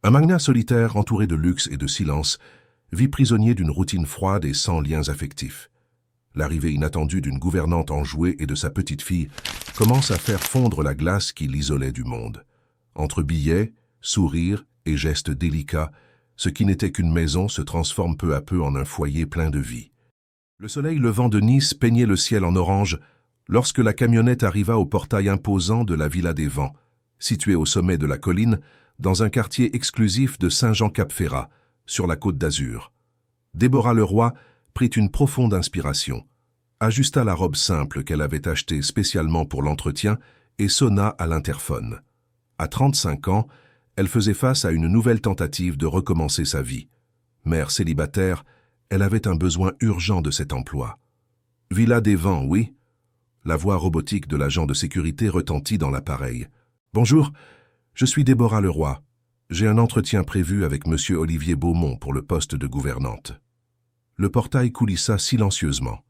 Un magnat solitaire entouré de luxe et de silence vit prisonnier d'une routine froide et sans liens affectifs. L'arrivée inattendue d'une gouvernante enjouée et de sa petite-fille commence à faire fondre la glace qui l'isolait du monde. Entre billets, sourires et gestes délicats, ce qui n'était qu'une maison se transforme peu à peu en un foyer plein de vie. Le soleil levant de Nice peignait le ciel en orange lorsque la camionnette arriva au portail imposant de la Villa des Vents, située au sommet de la colline, dans un quartier exclusif de Saint-Jean-Cap-Ferrat, sur la Côte d'Azur. Déborah Leroy prit une profonde inspiration, ajusta la robe simple qu'elle avait achetée spécialement pour l'entretien et sonna à l'interphone. À 35 ans, elle faisait face à une nouvelle tentative de recommencer sa vie. Mère célibataire, elle avait un besoin urgent de cet emploi. « Villa des Vents, oui ?» La voix robotique de l'agent de sécurité retentit dans l'appareil. « Bonjour, je suis Déborah Leroy. J'ai un entretien prévu avec Monsieur Olivier Beaumont pour le poste de gouvernante. » Le portail coulissa silencieusement.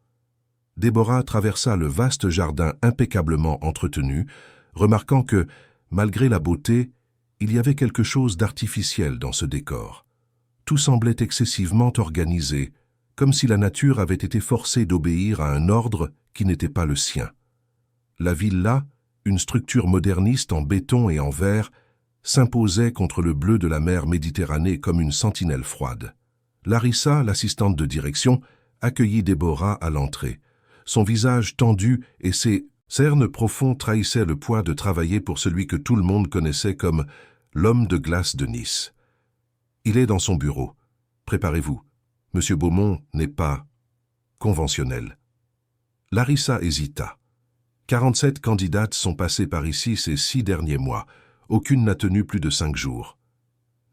Déborah traversa le vaste jardin impeccablement entretenu, remarquant que, malgré la beauté, il y avait quelque chose d'artificiel dans ce décor. Tout semblait excessivement organisé, comme si la nature avait été forcée d'obéir à un ordre qui n'était pas le sien. La villa, une structure moderniste en béton et en verre, s'imposait contre le bleu de la mer Méditerranée comme une sentinelle froide. Larissa, l'assistante de direction, accueillit Déborah à l'entrée. Son visage tendu et ses cernes profonds trahissaient le poids de travailler pour celui que tout le monde connaissait comme l'homme de glace de Nice. Il est dans son bureau. Préparez-vous. Monsieur Beaumont n'est pas conventionnel. Larissa hésita. 47 candidates sont passées par ici ces 6 derniers mois. Aucune n'a tenu plus de 5 jours.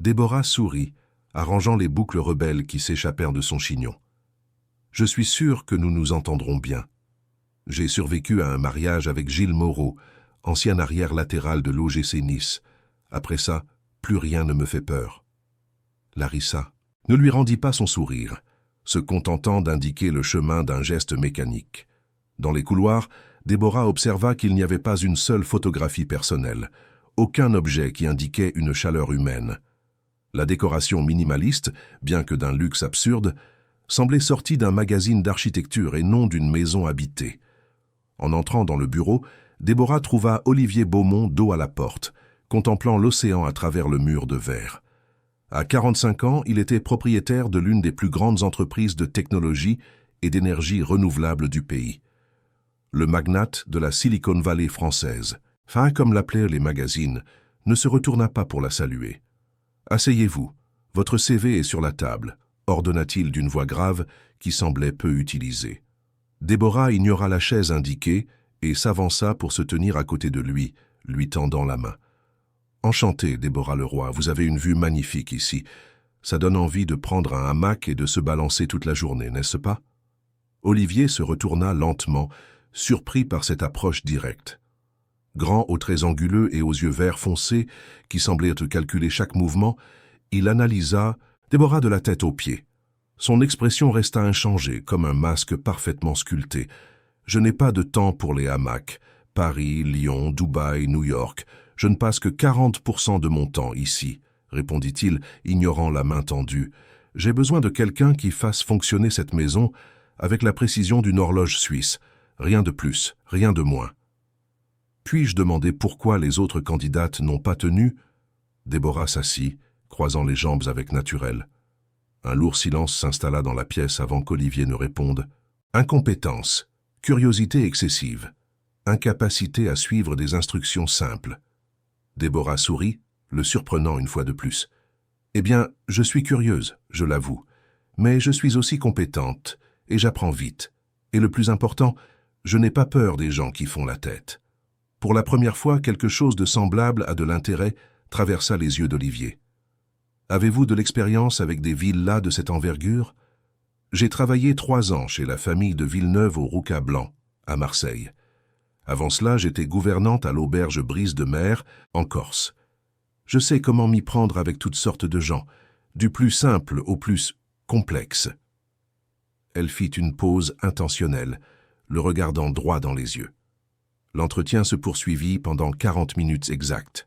Déborah sourit, arrangeant les boucles rebelles qui s'échappèrent de son chignon. Je suis sûr que nous nous entendrons bien. J'ai survécu à un mariage avec Gilles Moreau, ancien arrière latéral de l'OGC Nice. Après ça, plus rien ne me fait peur. Larissa ne lui rendit pas son sourire, se contentant d'indiquer le chemin d'un geste mécanique. Dans les couloirs, Déborah observa qu'il n'y avait pas une seule photographie personnelle, aucun objet qui indiquait une chaleur humaine. La décoration minimaliste, bien que d'un luxe absurde, semblait sortie d'un magazine d'architecture et non d'une maison habitée. En entrant dans le bureau, Déborah trouva Olivier Beaumont dos à la porte, contemplant l'océan à travers le mur de verre. À 45 ans, il était propriétaire de l'une des plus grandes entreprises de technologie et d'énergie renouvelable du pays. Le magnate de la Silicon Valley française, fin comme l'appelaient les magazines, ne se retourna pas pour la saluer. « Asseyez-vous, votre CV est sur la table », ordonna-t-il d'une voix grave qui semblait peu utilisée. Déborah ignora la chaise indiquée et s'avança pour se tenir à côté de lui tendant la main. « Enchanté, Déborah Leroy, vous avez une vue magnifique ici. Ça donne envie de prendre un hamac et de se balancer toute la journée, n'est-ce pas ?» Olivier se retourna lentement, surpris par cette approche directe. Grand aux traits anguleux et aux yeux verts foncés, qui semblaient calculer chaque mouvement, il analysa Déborah de la tête aux pieds. Son expression resta inchangée, comme un masque parfaitement sculpté. « Je n'ai pas de temps pour les hamacs. Paris, Lyon, Dubaï, New York. Je ne passe que 40% de mon temps ici, » répondit-il, ignorant la main tendue. « J'ai besoin de quelqu'un qui fasse fonctionner cette maison avec la précision d'une horloge suisse. Rien de plus, rien de moins. » Puis-je demander pourquoi les autres candidates n'ont pas tenu? Déborah s'assit, croisant les jambes avec naturel. Un lourd silence s'installa dans la pièce avant qu'Olivier ne réponde. Incompétence, curiosité excessive, incapacité à suivre des instructions simples. Déborah sourit, le surprenant une fois de plus. Eh bien, je suis curieuse, je l'avoue, mais je suis aussi compétente, et j'apprends vite. Et le plus important, je n'ai pas peur des gens qui font la tête. Pour la première fois, quelque chose de semblable à de l'intérêt traversa les yeux d'Olivier. Avez-vous de l'expérience avec des villas de cette envergure? J'ai travaillé 3 ans chez la famille de Villeneuve au Roucat Blanc, à Marseille. Avant cela, j'étais gouvernante à l'auberge Brise de Mer, en Corse. Je sais comment m'y prendre avec toutes sortes de gens, du plus simple au plus complexe. Elle fit une pause intentionnelle, le regardant droit dans les yeux. L'entretien se poursuivit pendant 40 minutes exactes.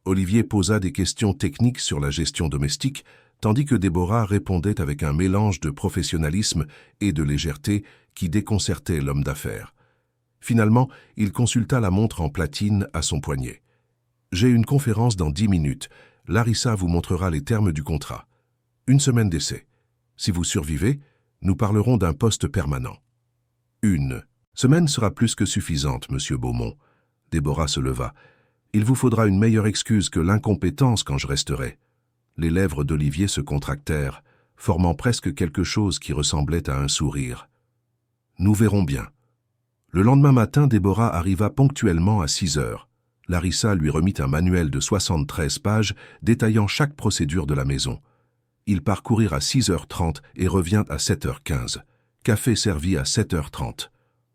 Olivier posa des questions techniques sur la gestion domestique, tandis que Déborah répondait avec un mélange de professionnalisme et de légèreté qui déconcertait l'homme d'affaires. Finalement, il consulta la montre en platine à son poignet. « J'ai une conférence dans 10 minutes. Larissa vous montrera les termes du contrat. 1 semaine d'essai. Si vous survivez, nous parlerons d'un poste permanent. 1 semaine sera plus que suffisante, monsieur Beaumont. » Déborah se leva. « Il vous faudra une meilleure excuse que l'incompétence quand je resterai. » Les lèvres d'Olivier se contractèrent, formant presque quelque chose qui ressemblait à un sourire. « Nous verrons bien. » Le lendemain matin, Déborah arriva ponctuellement à 6 heures. Larissa lui remit un manuel de 73 pages détaillant chaque procédure de la maison. Ils parcourirent à 6h30 et revint à 7h15. Café servi à 7h30.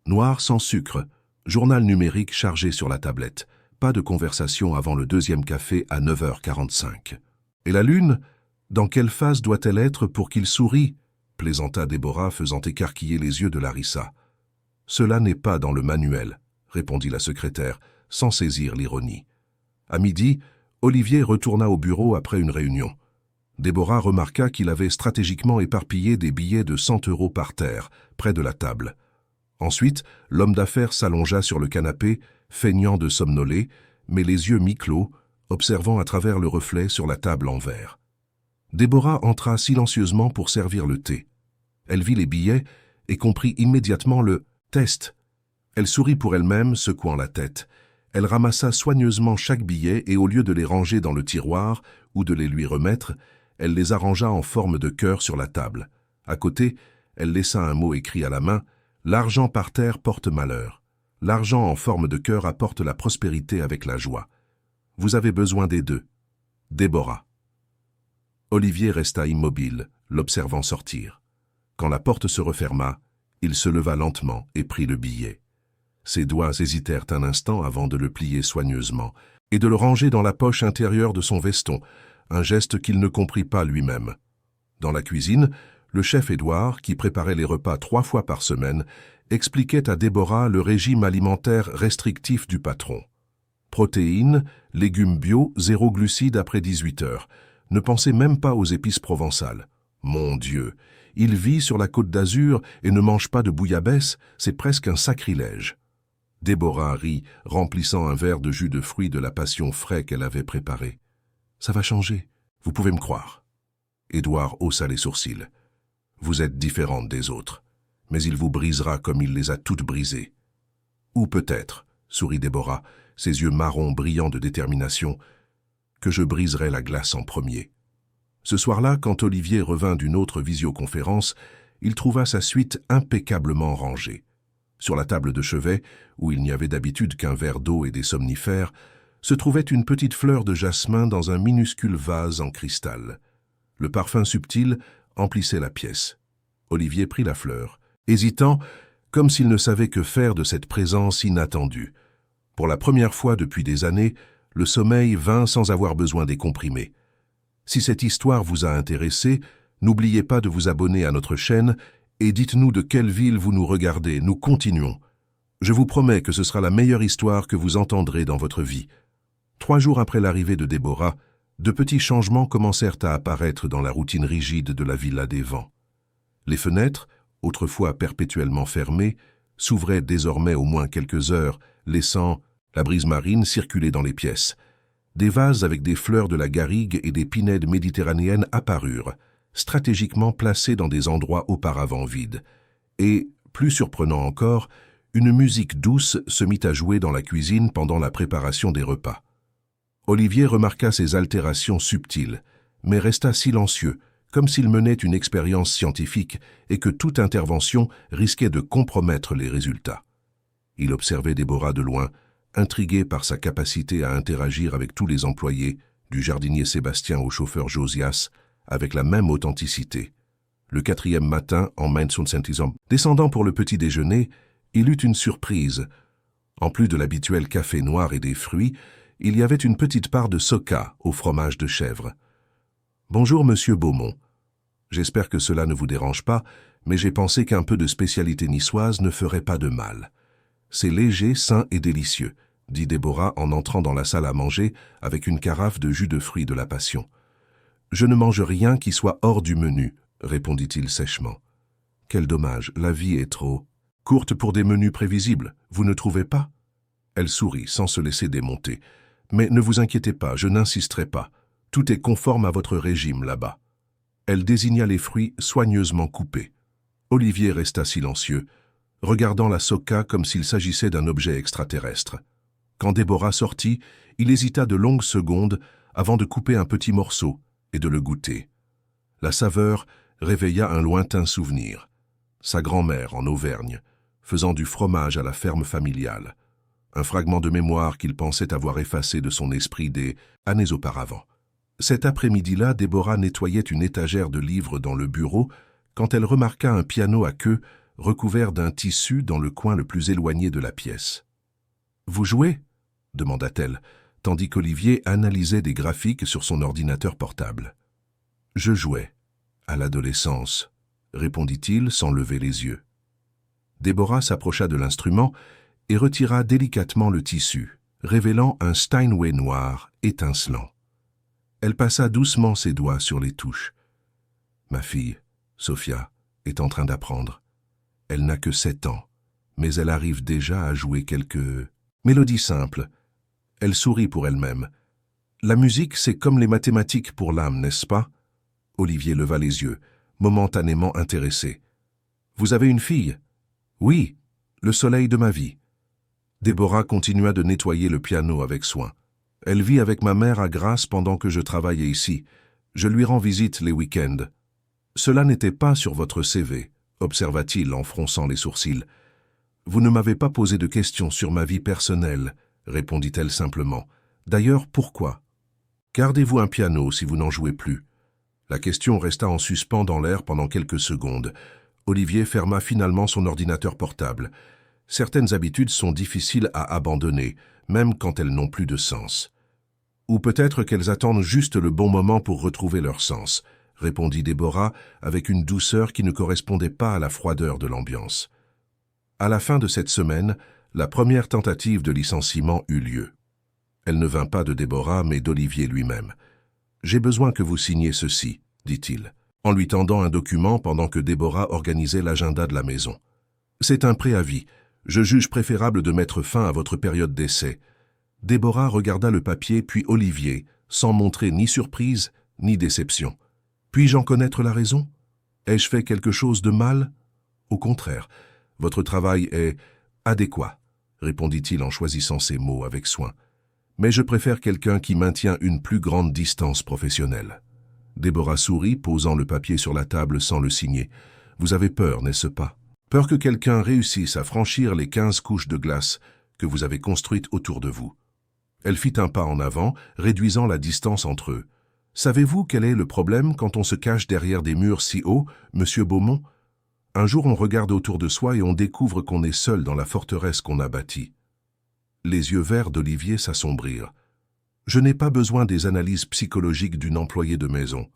Noir sans sucre. Journal numérique chargé sur la tablette. Pas de conversation avant le 2e café à 9h45. « Et la lune? Dans quelle phase doit-elle être pour qu'il sourie ?» plaisanta Déborah, faisant écarquiller les yeux de Larissa. « Cela n'est pas dans le manuel, » répondit la secrétaire, sans saisir l'ironie. À midi, Olivier retourna au bureau après une réunion. Déborah remarqua qu'il avait stratégiquement éparpillé des billets de 100 € par terre, près de la table. Ensuite, l'homme d'affaires s'allongea sur le canapé, feignant de somnoler, mais les yeux mi-clos, observant à travers le reflet sur la table en verre. Déborah entra silencieusement pour servir le thé. Elle vit les billets et comprit immédiatement le « test ». Elle sourit pour elle-même, secouant la tête. Elle ramassa soigneusement chaque billet et au lieu de les ranger dans le tiroir ou de les lui remettre, elle les arrangea en forme de cœur sur la table. À côté, elle laissa un mot écrit à la main « L'argent par terre porte malheur. L'argent en forme de cœur apporte la prospérité avec la joie. Vous avez besoin des deux. Déborah. » Olivier resta immobile, l'observant sortir. Quand la porte se referma, il se leva lentement et prit le billet. Ses doigts hésitèrent un instant avant de le plier soigneusement et de le ranger dans la poche intérieure de son veston, un geste qu'il ne comprit pas lui-même. Dans la cuisine, le chef Édouard, qui préparait les repas 3 fois par semaine, expliquait à Déborah le régime alimentaire restrictif du patron. Protéines, légumes bio, 0 glucides après 18 heures. Ne pensez même pas aux épices provençales. Mon Dieu, il vit sur la Côte d'Azur et ne mange pas de bouillabaisse, c'est presque un sacrilège. Déborah rit, remplissant un verre de jus de fruits de la passion frais qu'elle avait préparé. Ça va changer, vous pouvez me croire. Édouard haussa les sourcils. Vous êtes différente des autres, mais il vous brisera comme il les a toutes brisées. Ou peut-être, sourit Déborah, ses yeux marrons brillants de détermination, que je briserai la glace en premier. Ce soir-là, quand Olivier revint d'une autre visioconférence, il trouva sa suite impeccablement rangée. Sur la table de chevet, où il n'y avait d'habitude qu'un verre d'eau et des somnifères, se trouvait une petite fleur de jasmin dans un minuscule vase en cristal. Le parfum subtil emplissait la pièce. Olivier prit la fleur, hésitant, comme s'il ne savait que faire de cette présence inattendue. Pour la première fois depuis des années, le sommeil vint sans avoir besoin des comprimés. Si cette histoire vous a intéressé, n'oubliez pas de vous abonner à notre chaîne et dites-nous de quelle ville vous nous regardez, nous continuons. Je vous promets que ce sera la meilleure histoire que vous entendrez dans votre vie. 3 jours après l'arrivée de Déborah, de petits changements commencèrent à apparaître dans la routine rigide de la villa des Vents. Les fenêtres, autrefois perpétuellement fermées, s'ouvraient désormais au moins quelques heures, laissant la brise marine circuler dans les pièces. Des vases avec des fleurs de la garrigue et des pinèdes méditerranéennes apparurent, stratégiquement placés dans des endroits auparavant vides. Et, plus surprenant encore, une musique douce se mit à jouer dans la cuisine pendant la préparation des repas. Olivier remarqua ces altérations subtiles, mais resta silencieux, comme s'il menait une expérience scientifique et que toute intervention risquait de compromettre les résultats. Il observait Déborah de loin, intrigué par sa capacité à interagir avec tous les employés, du jardinier Sébastien au chauffeur Josias, avec la même authenticité. Le 4e matin, en Mainz-und-Saint-Isam, descendant pour le petit déjeuner, il eut une surprise. En plus de l'habituel café noir et des fruits, il y avait une petite part de soca au fromage de chèvre. « Bonjour, monsieur Beaumont. J'espère que cela ne vous dérange pas, mais j'ai pensé qu'un peu de spécialité niçoise ne ferait pas de mal. C'est léger, sain et délicieux. dit Déborah en entrant dans la salle à manger avec une carafe de jus de fruits de la Passion. « Je ne mange rien qui soit hors du menu, » répondit-il sèchement. « Quel dommage, la vie est trop courte pour des menus prévisibles, vous ne trouvez pas ?» Elle sourit sans se laisser démonter. « Mais ne vous inquiétez pas, je n'insisterai pas. Tout est conforme à votre régime là-bas. » Elle désigna les fruits soigneusement coupés. Olivier resta silencieux, regardant la soca comme s'il s'agissait d'un objet extraterrestre. Quand Déborah sortit, il hésita de longues secondes avant de couper un petit morceau et de le goûter. La saveur réveilla un lointain souvenir. Sa grand-mère en Auvergne, faisant du fromage à la ferme familiale. Un fragment de mémoire qu'il pensait avoir effacé de son esprit des années auparavant. Cet après-midi-là, Déborah nettoyait une étagère de livres dans le bureau quand elle remarqua un piano à queue recouvert d'un tissu dans le coin le plus éloigné de la pièce. « Vous jouez ?» demanda-t-elle, tandis qu'Olivier analysait des graphiques sur son ordinateur portable. « Je jouais, à l'adolescence », répondit-il sans lever les yeux. Déborah s'approcha de l'instrument et retira délicatement le tissu, révélant un Steinway noir étincelant. Elle passa doucement ses doigts sur les touches. « Ma fille, Sophia, est en train d'apprendre. Elle n'a que 7 ans, mais elle arrive déjà à jouer quelques mélodies simples. Elle sourit pour elle-même. La musique, c'est comme les mathématiques pour l'âme, n'est-ce pas ?» Olivier leva les yeux, momentanément intéressé. « Vous avez une fille ?»« Oui, le soleil de ma vie. » Déborah continua de nettoyer le piano avec soin. « Elle vit avec ma mère à Grasse pendant que je travaillais ici. Je lui rends visite les week-ends. »« Cela n'était pas sur votre CV, » observa-t-il en fronçant les sourcils. « Vous ne m'avez pas posé de questions sur ma vie personnelle, » répondit-elle simplement. « D'ailleurs, pourquoi ? Gardez-vous un piano si vous n'en jouez plus. » La question resta en suspens dans l'air pendant quelques secondes. Olivier ferma finalement son ordinateur portable. Certaines habitudes sont difficiles à abandonner, même quand elles n'ont plus de sens. Ou peut-être qu'elles attendent juste le bon moment pour retrouver leur sens, répondit Déborah avec une douceur qui ne correspondait pas à la froideur de l'ambiance. À la fin de cette semaine, la première tentative de licenciement eut lieu. Elle ne vint pas de Déborah, mais d'Olivier lui-même. « J'ai besoin que vous signiez ceci, » dit-il, en lui tendant un document pendant que Déborah organisait l'agenda de la maison. « C'est un préavis. Je juge préférable de mettre fin à votre période d'essai. » Déborah regarda le papier puis Olivier, sans montrer ni surprise ni déception. « Puis-je en connaître la raison? Ai-je fait quelque chose de mal? » « Au contraire, votre travail est adéquat, » répondit-il en choisissant ses mots avec soin. « Mais je préfère quelqu'un qui maintient une plus grande distance professionnelle. » Déborah sourit, posant le papier sur la table sans le signer. « Vous avez peur, n'est-ce pas? Peur que quelqu'un réussisse à franchir les 15 couches de glace que vous avez construites autour de vous. » Elle fit un pas en avant, réduisant la distance entre eux. « Savez-vous quel est le problème quand on se cache derrière des murs si hauts, Monsieur Beaumont? Un jour on regarde autour de soi et on découvre qu'on est seul dans la forteresse qu'on a bâtie. » Les yeux verts d'Olivier s'assombrirent. « Je n'ai pas besoin des analyses psychologiques d'une employée de maison.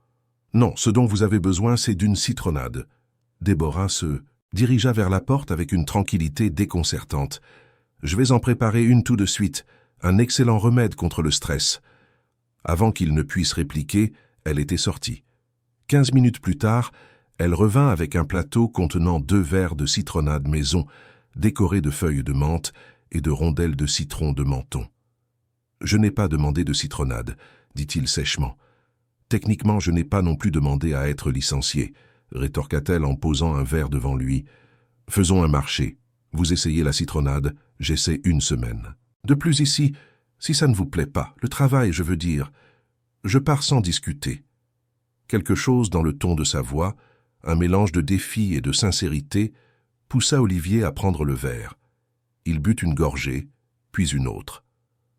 Non, ce dont vous avez besoin, c'est d'une citronnade. » Déborah se dirigea vers la porte avec une tranquillité déconcertante. « Je vais en préparer une tout de suite, un excellent remède contre le stress. » Avant qu'il ne puisse répliquer, elle était sortie. 15 minutes plus tard, elle revint avec un plateau contenant 2 verres de citronnade maison, décorés de feuilles de menthe et de rondelles de citron de menthon. « Je n'ai pas demandé de citronnade, » dit-il sèchement. « Techniquement, je n'ai pas non plus demandé à être licencié, » rétorqua-t-elle en posant un verre devant lui. « Faisons un marché. Vous essayez la citronnade, j'essaie 1 semaine. De plus ici, si ça ne vous plaît pas, le travail, je veux dire, je pars sans discuter. » Quelque chose dans le ton de sa voix, un mélange de défi et de sincérité, poussa Olivier à prendre le verre. Il but une gorgée, puis une autre.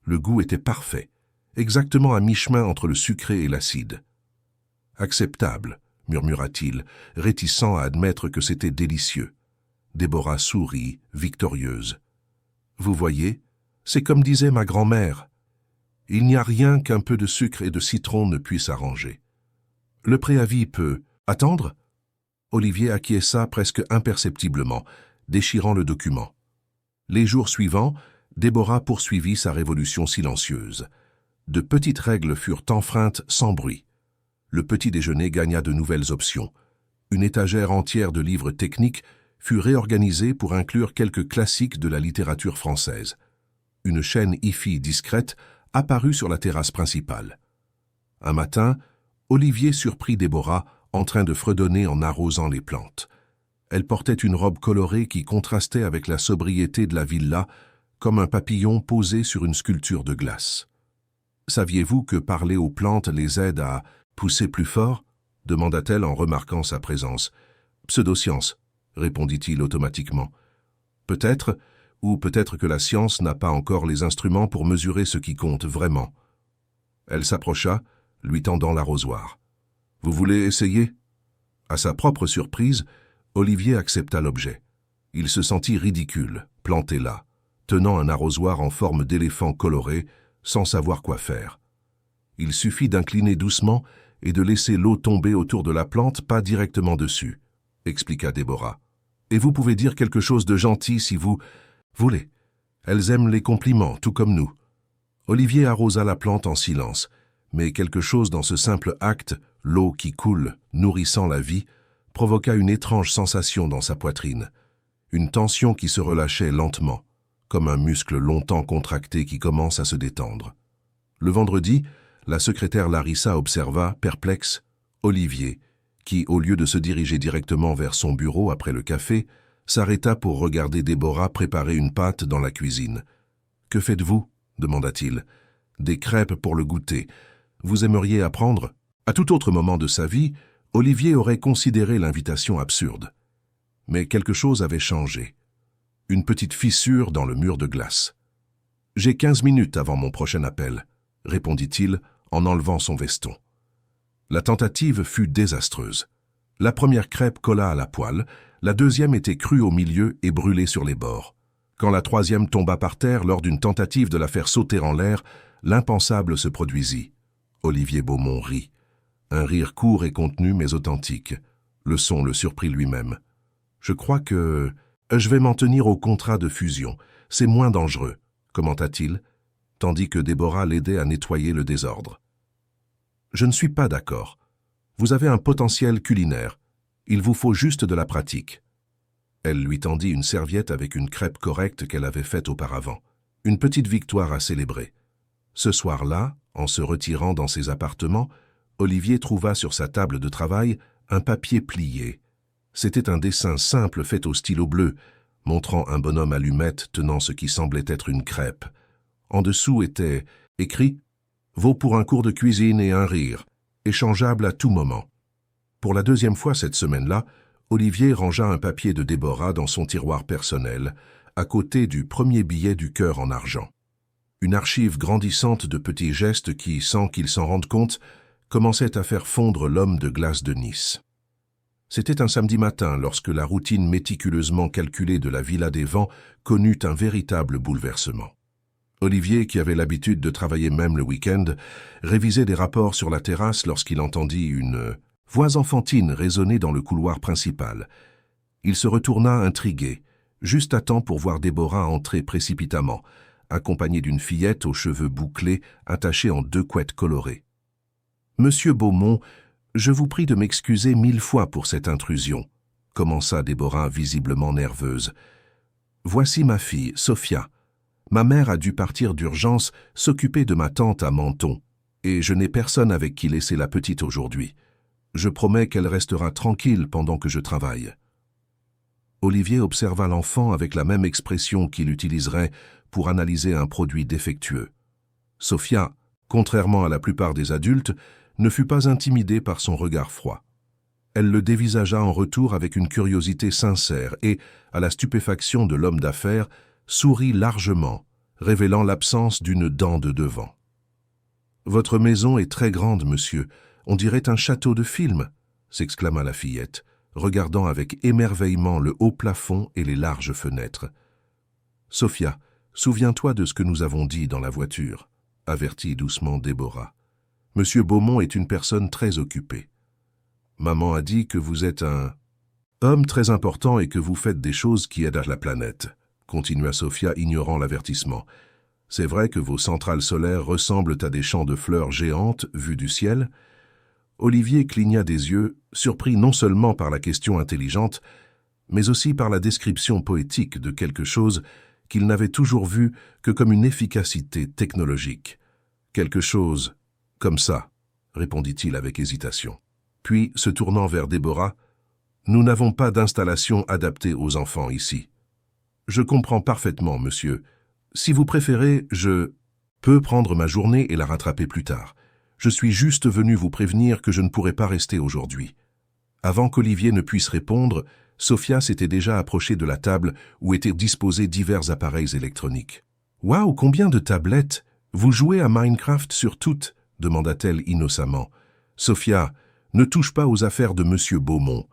Le goût était parfait, exactement à mi-chemin entre le sucré et l'acide. « Acceptable, » murmura-t-il, réticent à admettre que c'était délicieux. Déborah sourit, victorieuse. « Vous voyez, c'est comme disait ma grand-mère. Il n'y a rien qu'un peu de sucre et de citron ne puisse arranger. Le préavis peut attendre ?» Olivier acquiesça presque imperceptiblement, déchirant le document. Les jours suivants, Déborah poursuivit sa révolution silencieuse. De petites règles furent enfreintes sans bruit. Le petit déjeuner gagna de nouvelles options. Une étagère entière de livres techniques fut réorganisée pour inclure quelques classiques de la littérature française. Une chaîne hi-fi discrète apparut sur la terrasse principale. Un matin, Olivier surprit Déborah en train de fredonner en arrosant les plantes. Elle portait une robe colorée qui contrastait avec la sobriété de la villa, comme un papillon posé sur une sculpture de glace. « Saviez-vous que parler aux plantes les aide à pousser plus fort ?» demanda-t-elle en remarquant sa présence. « Pseudoscience », répondit-il automatiquement. « Peut-être, ou peut-être que la science n'a pas encore les instruments pour mesurer ce qui compte vraiment. » Elle s'approcha, lui tendant l'arrosoir. « Vous voulez essayer ?» À sa propre surprise, Olivier accepta l'objet. Il se sentit ridicule, planté là, tenant un arrosoir en forme d'éléphant coloré, sans savoir quoi faire. Il suffit d'incliner doucement et de laisser l'eau tomber autour de la plante, pas directement dessus, expliqua Déborah. Et vous pouvez dire quelque chose de gentil si vous voulez. Elles aiment les compliments, tout comme nous. Olivier arrosa la plante en silence, mais quelque chose dans ce simple acte, l'eau qui coule, nourrissant la vie, provoqua une étrange sensation dans sa poitrine, une tension qui se relâchait lentement, comme un muscle longtemps contracté qui commence à se détendre. Le vendredi, la secrétaire Larissa observa, perplexe, Olivier, qui, au lieu de se diriger directement vers son bureau après le café, s'arrêta pour regarder Déborah préparer une pâte dans la cuisine. « Que faites-vous » demanda-t-il. « Des crêpes pour le goûter. Vous aimeriez apprendre ?» À tout autre moment de sa vie, Olivier aurait considéré l'invitation absurde. Mais quelque chose avait changé. Une petite fissure dans le mur de glace. « J'ai 15 minutes avant mon prochain appel », répondit-il en enlevant son veston. La tentative fut désastreuse. La première crêpe colla à la poêle, la deuxième était crue au milieu et brûlée sur les bords. Quand la troisième tomba par terre lors d'une tentative de la faire sauter en l'air, l'impensable se produisit. Olivier Beaumont rit. Un rire court et contenu mais authentique. Le son le surprit lui-même. « Je crois que je vais m'en tenir au contrat de fusion. C'est moins dangereux, » commenta-t-il, tandis que Déborah l'aidait à nettoyer le désordre. « Je ne suis pas d'accord. Vous avez un potentiel culinaire. Il vous faut juste de la pratique. » Elle lui tendit une serviette avec une crêpe correcte qu'elle avait faite auparavant. Une petite victoire à célébrer. Ce soir-là, en se retirant dans ses appartements, Olivier trouva sur sa table de travail un papier plié. C'était un dessin simple fait au stylo bleu, montrant un bonhomme allumette tenant ce qui semblait être une crêpe. En dessous était écrit « Vaut pour un cours de cuisine et un rire, échangeable à tout moment ». Pour la deuxième fois cette semaine-là, Olivier rangea un papier de Déborah dans son tiroir personnel, à côté du premier billet du cœur en argent. Une archive grandissante de petits gestes qui, sans qu'il s'en rende compte, commençait à faire fondre l'homme de glace de Nice. C'était un samedi matin lorsque la routine méticuleusement calculée de la Villa des Vents connut un véritable bouleversement. Olivier, qui avait l'habitude de travailler même le week-end, révisait des rapports sur la terrasse lorsqu'il entendit une voix enfantine résonner dans le couloir principal. Il se retourna intrigué, juste à temps pour voir Déborah entrer précipitamment, accompagnée d'une fillette aux cheveux bouclés attachés en 2 couettes colorées. « Monsieur Beaumont, je vous prie de m'excuser 1000 fois pour cette intrusion, » commença Déborah visiblement nerveuse. « Voici ma fille, Sophia. Ma mère a dû partir d'urgence s'occuper de ma tante à Menton, et je n'ai personne avec qui laisser la petite aujourd'hui. Je promets qu'elle restera tranquille pendant que je travaille. » Olivier observa l'enfant avec la même expression qu'il utiliserait pour analyser un produit défectueux. Sophia, contrairement à la plupart des adultes, ne fut pas intimidée par son regard froid. Elle le dévisagea en retour avec une curiosité sincère et, à la stupéfaction de l'homme d'affaires, sourit largement, révélant l'absence d'une dent de devant. « Votre maison est très grande, monsieur. On dirait un château de film » s'exclama la fillette, regardant avec émerveillement le haut plafond et les larges fenêtres. « Sophia, souviens-toi de ce que nous avons dit dans la voiture » avertit doucement Déborah. « Monsieur Beaumont est une personne très occupée. Maman a dit que vous êtes un homme très important et que vous faites des choses qui aident à la planète. continua Sophia ignorant l'avertissement. C'est vrai que vos centrales solaires ressemblent à des champs de fleurs géantes vues du ciel. Olivier cligna des yeux, surpris non seulement par la question intelligente, mais aussi par la description poétique de quelque chose qu'il n'avait toujours vu que comme une efficacité technologique. Quelque chose comme ça, répondit-il avec hésitation. Puis, se tournant vers Déborah, « Nous n'avons pas d'installation adaptée aux enfants ici. »« Je comprends parfaitement, monsieur. Si vous préférez, je peux prendre ma journée et la rattraper plus tard. Je suis juste venu vous prévenir que je ne pourrai pas rester aujourd'hui. » Avant qu'Olivier ne puisse répondre, Sophia s'était déjà approchée de la table où étaient disposés divers appareils électroniques. « Waouh, combien de tablettes! Vous jouez à Minecraft sur toutes ?» demanda-t-elle innocemment. « Sophia, ne touche pas aux affaires de Monsieur Beaumont. »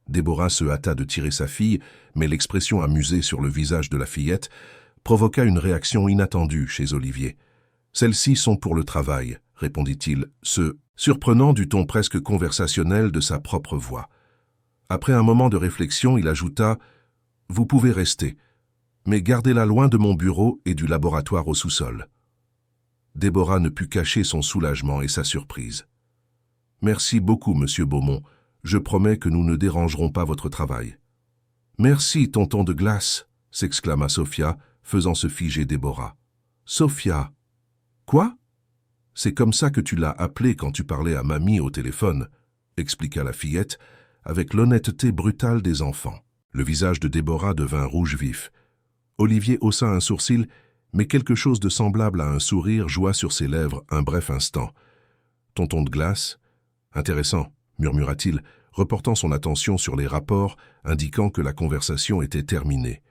Déborah se hâta de tirer sa fille, mais l'expression amusée sur le visage de la fillette provoqua une réaction inattendue chez Olivier. « Celles-ci sont pour le travail, » répondit-il, se surprenant du ton presque conversationnel de sa propre voix. Après un moment de réflexion, il ajouta « Vous pouvez rester, mais gardez-la loin de mon bureau et du laboratoire au sous-sol. » Déborah ne put cacher son soulagement et sa surprise. « Merci beaucoup, Monsieur Beaumont. Je promets que nous ne dérangerons pas votre travail. »« Merci, tonton de glace !» s'exclama Sophia, faisant se figer Déborah. « Sophia !»« Quoi ?»« C'est comme ça que tu l'as appelée quand tu parlais à mamie au téléphone, » expliqua la fillette, avec l'honnêteté brutale des enfants. Le visage de Déborah devint rouge vif. Olivier haussa un sourcil, mais quelque chose de semblable à un sourire joua sur ses lèvres un bref instant. « Tonton de glace ? Intéressant, » murmura-t-il, reportant son attention sur les rapports, indiquant que la conversation était terminée.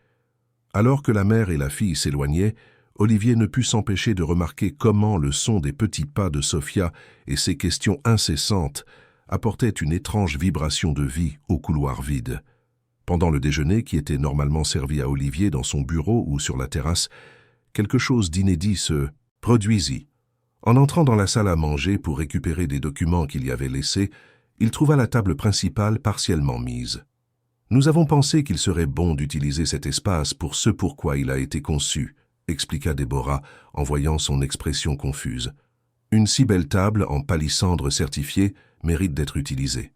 Alors que la mère et la fille s'éloignaient, Olivier ne put s'empêcher de remarquer comment le son des petits pas de Sophia et ses questions incessantes apportaient une étrange vibration de vie au couloir vide. Pendant le déjeuner, qui était normalement servi à Olivier dans son bureau ou sur la terrasse, quelque chose d'inédit se produisit. En entrant dans la salle à manger pour récupérer des documents qu'il y avait laissés, il trouva la table principale partiellement mise. « Nous avons pensé qu'il serait bon d'utiliser cet espace pour ce pourquoi il a été conçu, » expliqua Déborah en voyant son expression confuse. « Une si belle table en palissandre certifiée mérite d'être utilisée. »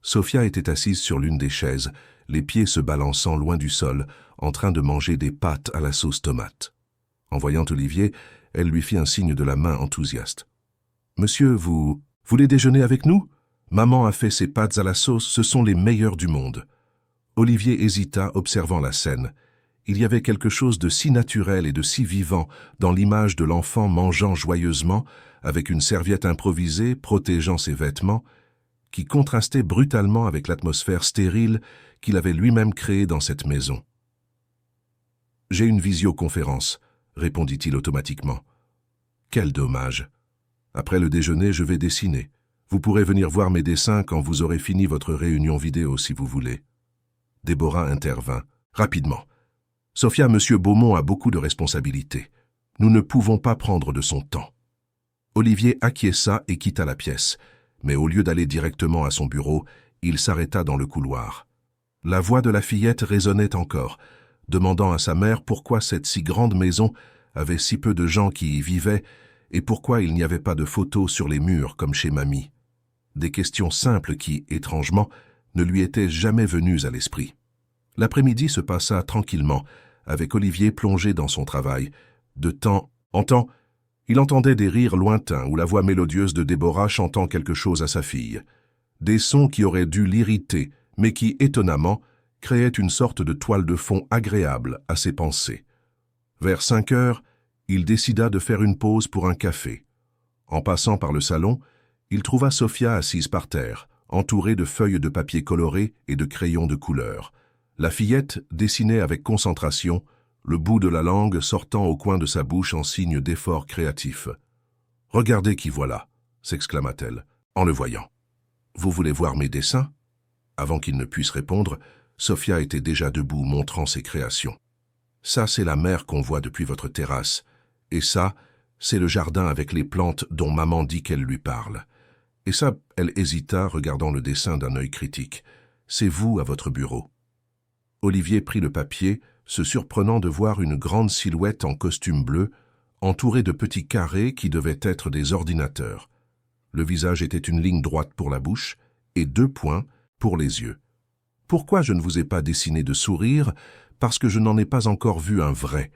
Sophia était assise sur l'une des chaises, les pieds se balançant loin du sol, en train de manger des pâtes à la sauce tomate. En voyant Olivier, elle lui fit un signe de la main enthousiaste. « Monsieur, vous voulez déjeuner avec nous ? Maman a fait ses pâtes à la sauce, ce sont les meilleures du monde. » Olivier hésita, observant la scène. Il y avait quelque chose de si naturel et de si vivant dans l'image de l'enfant mangeant joyeusement, avec une serviette improvisée protégeant ses vêtements, qui contrastait brutalement avec l'atmosphère stérile qu'il avait lui-même créée dans cette maison. « J'ai une visioconférence, » répondit-il automatiquement. « Quel dommage. Après le déjeuner, je vais dessiner. Vous pourrez venir voir mes dessins quand vous aurez fini votre réunion vidéo si vous voulez. » Déborah intervint, rapidement. « Sophia, Monsieur Beaumont a beaucoup de responsabilités. Nous ne pouvons pas prendre de son temps. » Olivier acquiesça et quitta la pièce, mais au lieu d'aller directement à son bureau, il s'arrêta dans le couloir. La voix de la fillette résonnait encore, demandant à sa mère pourquoi cette si grande maison avait si peu de gens qui y vivaient et pourquoi il n'y avait pas de photos sur les murs comme chez mamie. Des questions simples qui, étrangement, ne lui étaient jamais venues à l'esprit. L'après-midi se passa tranquillement, avec Olivier plongé dans son travail. De temps en temps, il entendait des rires lointains ou la voix mélodieuse de Déborah chantant quelque chose à sa fille. Des sons qui auraient dû l'irriter, mais qui, étonnamment, créaient une sorte de toile de fond agréable à ses pensées. Vers 5 heures, il décida de faire une pause pour un café. En passant par le salon, il trouva Sophia assise par terre, entourée de feuilles de papier colorées et de crayons de couleur. La fillette dessinait avec concentration, le bout de la langue sortant au coin de sa bouche en signe d'effort créatif. « Regardez qui voilà !» s'exclama-t-elle, en le voyant. « Vous voulez voir mes dessins ?» Avant qu'il ne puisse répondre, Sophia était déjà debout montrant ses créations. « Ça, c'est la mer qu'on voit depuis votre terrasse. Et ça, c'est le jardin avec les plantes dont maman dit qu'elle lui parle. Et ça, elle hésita, regardant le dessin d'un œil critique. C'est vous à votre bureau. » Olivier prit le papier, se surprenant de voir une grande silhouette en costume bleu, entourée de petits carrés qui devaient être des ordinateurs. Le visage était une ligne droite pour la bouche et 2 points pour les yeux. « Pourquoi je ne vous ai pas dessiné de sourire? Parce que je n'en ai pas encore vu un vrai, »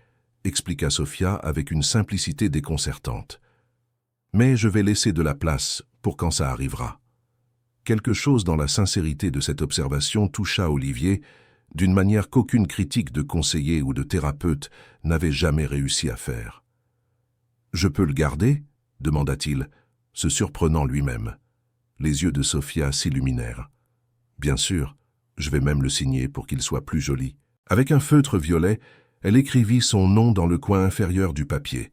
expliqua Sophia avec une simplicité déconcertante. « Mais je vais laisser de la place pour quand ça arrivera. » Quelque chose dans la sincérité de cette observation toucha Olivier d'une manière qu'aucune critique de conseiller ou de thérapeute n'avait jamais réussi à faire. « Je peux le garder ?» demanda-t-il, se surprenant lui-même. Les yeux de Sophia s'illuminèrent. « Bien sûr, je vais même le signer pour qu'il soit plus joli. » Avec un feutre violet, elle écrivit son nom dans le coin inférieur du papier,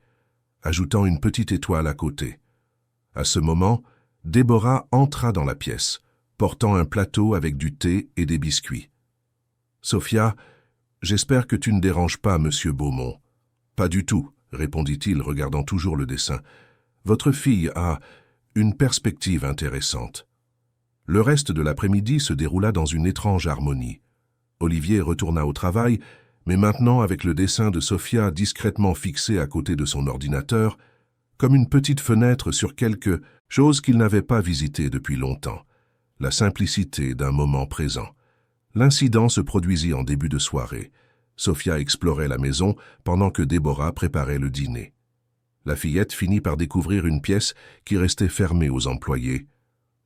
ajoutant une petite étoile à côté. À ce moment, Déborah entra dans la pièce, portant un plateau avec du thé et des biscuits. « Sophia, j'espère que tu ne déranges pas, monsieur Beaumont. »« Pas du tout, » répondit-il, regardant toujours le dessin. « Votre fille a une perspective intéressante. » Le reste de l'après-midi se déroula dans une étrange harmonie. Olivier retourna au travail, mais maintenant avec le dessin de Sophia discrètement fixé à côté de son ordinateur, comme une petite fenêtre sur quelque chose qu'il n'avait pas visité depuis longtemps, la simplicité d'un moment présent. L'incident se produisit en début de soirée. Sophia explorait la maison pendant que Déborah préparait le dîner. La fillette finit par découvrir une pièce qui restait fermée aux employés.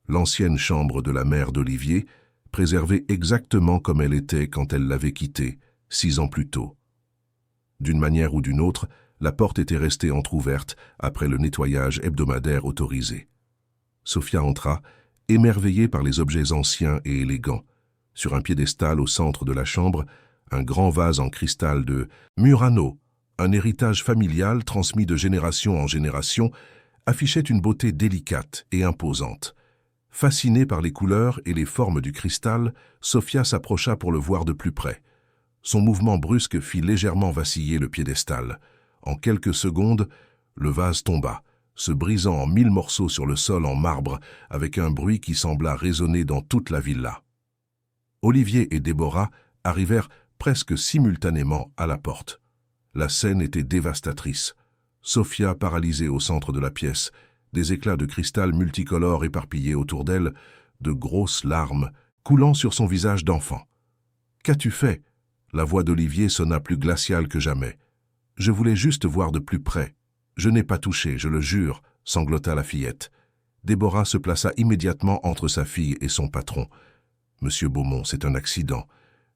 L'ancienne chambre de la mère d'Olivier, préservée exactement comme elle était quand elle l'avait quittée, 6 ans plus tôt. D'une manière ou d'une autre, la porte était restée entr'ouverte après le nettoyage hebdomadaire autorisé. Sophia entra, émerveillée par les objets anciens et élégants. Sur un piédestal au centre de la chambre, un grand vase en cristal de Murano, un héritage familial transmis de génération en génération, affichait une beauté délicate et imposante. Fascinée par les couleurs et les formes du cristal, Sophia s'approcha pour le voir de plus près. Son mouvement brusque fit légèrement vaciller le piédestal. En quelques secondes, le vase tomba, se brisant en 1000 morceaux sur le sol en marbre, avec un bruit qui sembla résonner dans toute la villa. Olivier et Déborah arrivèrent presque simultanément à la porte. La scène était dévastatrice. Sophia paralysée au centre de la pièce, des éclats de cristal multicolores éparpillés autour d'elle, de grosses larmes coulant sur son visage d'enfant. « Qu'as-tu fait ?» La voix d'Olivier sonna plus glaciale que jamais. « Je voulais juste voir de plus près. Je n'ai pas touché, je le jure, » sanglota la fillette. Déborah se plaça immédiatement entre sa fille et son patron. « Monsieur Beaumont, c'est un accident.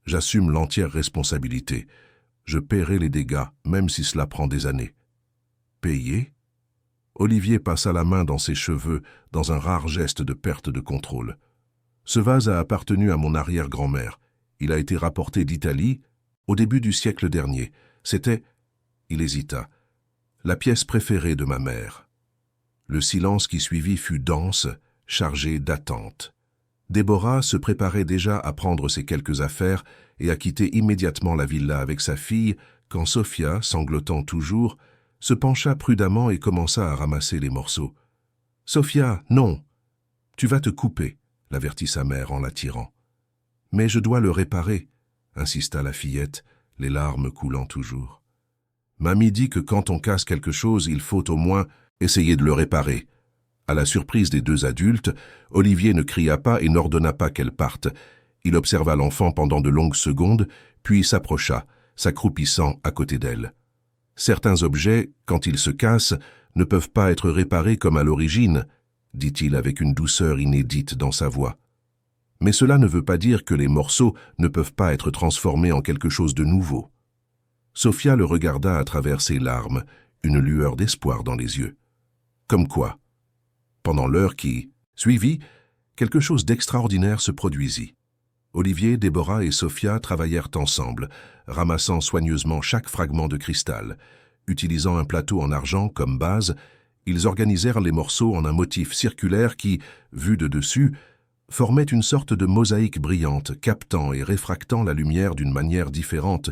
J'assume l'entière responsabilité. Je paierai les dégâts, même si cela prend des années. » « Payer ?» Olivier passa la main dans ses cheveux dans un rare geste de perte de contrôle. « Ce vase a appartenu à mon arrière-grand-mère. Il a été rapporté d'Italie au début du siècle dernier. C'était, » il hésita, « la pièce préférée de ma mère. » Le silence qui suivit fut dense, chargé d'attente. Déborah se préparait déjà à prendre ses quelques affaires et à quitter immédiatement la villa avec sa fille quand Sophia, sanglotant toujours, se pencha prudemment et commença à ramasser les morceaux. « Sophia, non! Tu vas te couper, » l'avertit sa mère en l'attirant. « Mais je dois le réparer, » insista la fillette, les larmes coulant toujours. « Mamie dit que quand on casse quelque chose, il faut au moins essayer de le réparer. » À la surprise des 2 adultes, Olivier ne cria pas et n'ordonna pas qu'elle parte. Il observa l'enfant pendant de longues secondes, puis s'approcha, s'accroupissant à côté d'elle. Certains objets, quand ils se cassent, ne peuvent pas être réparés comme à l'origine, dit-il avec une douceur inédite dans sa voix. Mais cela ne veut pas dire que les morceaux ne peuvent pas être transformés en quelque chose de nouveau. Sophia le regarda à travers ses larmes, une lueur d'espoir dans les yeux. Comme quoi? Pendant l'heure qui suivit, quelque chose d'extraordinaire se produisit. Olivier, Déborah et Sophia travaillèrent ensemble, ramassant soigneusement chaque fragment de cristal. Utilisant un plateau en argent comme base, ils organisèrent les morceaux en un motif circulaire qui, vu de dessus, formait une sorte de mosaïque brillante, captant et réfractant la lumière d'une manière différente,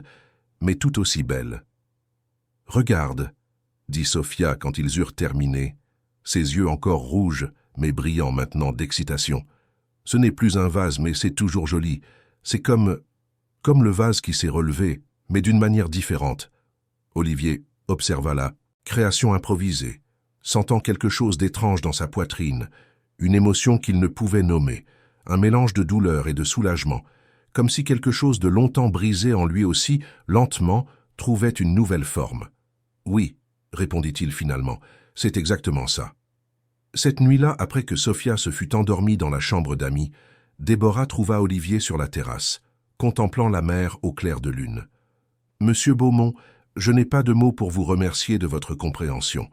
mais tout aussi belle. « Regarde » dit Sophia quand ils eurent terminé, ses yeux encore rouges, mais brillants maintenant d'excitation. « Ce n'est plus un vase, mais c'est toujours joli. C'est comme le vase qui s'est relevé, mais d'une manière différente. Olivier observa la création improvisée, sentant quelque chose d'étrange dans sa poitrine, une émotion qu'il ne pouvait nommer, un mélange de douleur et de soulagement, comme si quelque chose de longtemps brisé en lui aussi, lentement, trouvait une nouvelle forme. « Oui, » répondit-il finalement, « c'est exactement ça. » Cette nuit-là, après que Sophia se fut endormie dans la chambre d'amis, Déborah trouva Olivier sur la terrasse, contemplant la mer au clair de lune. « Monsieur Beaumont, je n'ai pas de mots pour vous remercier de votre compréhension.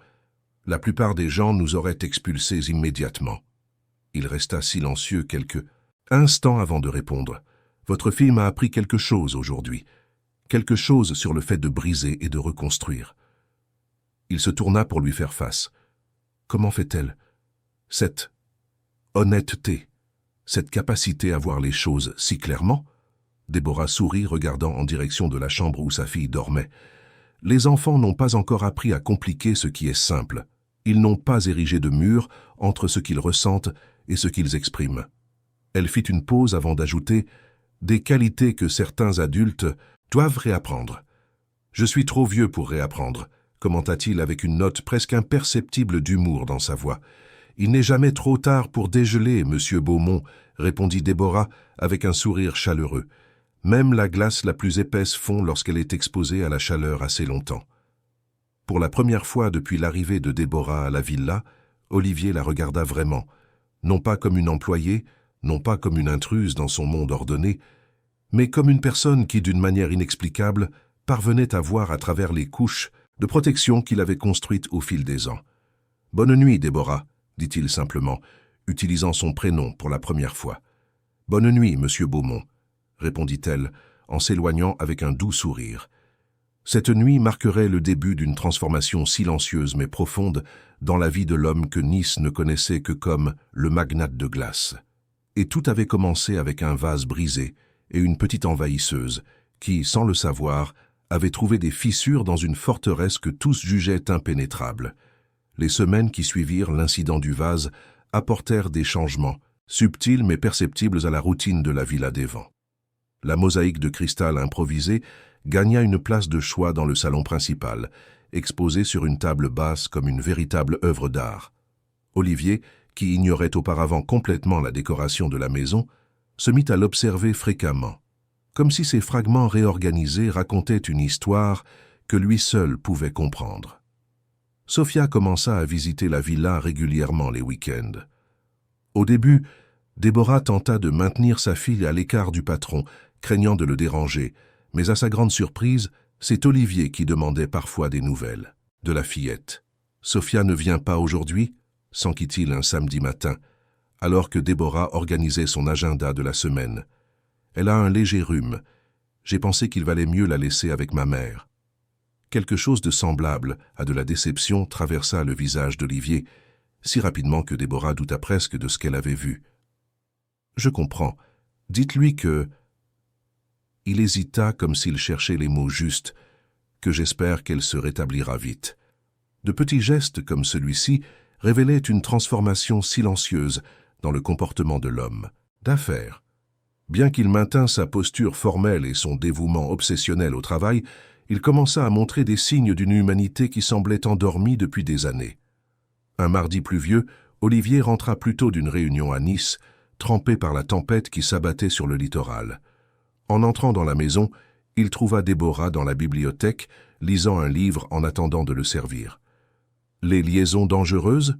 La plupart des gens nous auraient expulsés immédiatement. » Il resta silencieux quelques instants avant de répondre. « Votre fille m'a appris quelque chose aujourd'hui. Quelque chose sur le fait de briser et de reconstruire. » Il se tourna pour lui faire face. « Comment fait-elle? Cette honnêteté, cette capacité à voir les choses si clairement ?» Déborah sourit, regardant en direction de la chambre où sa fille dormait. « Les enfants n'ont pas encore appris à compliquer ce qui est simple. Ils n'ont pas érigé de mur entre ce qu'ils ressentent et ce qu'ils expriment. » Elle fit une pause avant d'ajouter « des qualités que certains adultes doivent réapprendre. »« Je suis trop vieux pour réapprendre », commenta-t-il avec une note presque imperceptible d'humour dans sa voix. « Il n'est jamais trop tard pour dégeler, monsieur Beaumont, » répondit Déborah avec un sourire chaleureux. « Même la glace la plus épaisse fond lorsqu'elle est exposée à la chaleur assez longtemps. » Pour la première fois depuis l'arrivée de Déborah à la villa, Olivier la regarda vraiment, non pas comme une employée, non pas comme une intruse dans son monde ordonné, mais comme une personne qui, d'une manière inexplicable, parvenait à voir à travers les couches de protection qu'il avait construites au fil des ans. « Bonne nuit, Déborah, » dit-il simplement, utilisant son prénom pour la première fois. « Bonne nuit, monsieur Beaumont, » répondit-elle, en s'éloignant avec un doux sourire. Cette nuit marquerait le début d'une transformation silencieuse mais profonde dans la vie de l'homme que Nice ne connaissait que comme le magnate de glace. Et tout avait commencé avec un vase brisé et une petite envahisseuse qui, sans le savoir, avait trouvé des fissures dans une forteresse que tous jugeaient impénétrable. Les semaines qui suivirent l'incident du vase apportèrent des changements, subtils mais perceptibles à la routine de la Villa des Vents. La mosaïque de cristal improvisée gagna une place de choix dans le salon principal, exposée sur une table basse comme une véritable œuvre d'art. Olivier, qui ignorait auparavant complètement la décoration de la maison, se mit à l'observer fréquemment, comme si ces fragments réorganisés racontaient une histoire que lui seul pouvait comprendre. Sophia commença à visiter la villa régulièrement les week-ends. Au début, Déborah tenta de maintenir sa fille à l'écart du patron, craignant de le déranger, mais à sa grande surprise, c'est Olivier qui demandait parfois des nouvelles. De la fillette. « Sophia ne vient pas aujourd'hui » s'enquit-il un samedi matin, alors que Déborah organisait son agenda de la semaine. « Elle a un léger rhume. J'ai pensé qu'il valait mieux la laisser avec ma mère. » Quelque chose de semblable à de la déception traversa le visage d'Olivier, si rapidement que Déborah douta presque de ce qu'elle avait vu. « Je comprends. Dites-lui que... » Il hésita comme s'il cherchait les mots justes, que j'espère qu'elle se rétablira vite. De petits gestes comme celui-ci révélaient une transformation silencieuse dans le comportement de l'homme, d'affaires. Bien qu'il maintint sa posture formelle et son dévouement obsessionnel au travail, il commença à montrer des signes d'une humanité qui semblait endormie depuis des années. Un mardi pluvieux, Olivier rentra plus tôt d'une réunion à Nice, trempé par la tempête qui s'abattait sur le littoral. En entrant dans la maison, il trouva Déborah dans la bibliothèque, lisant un livre en attendant de le servir. « Les liaisons dangereuses ?»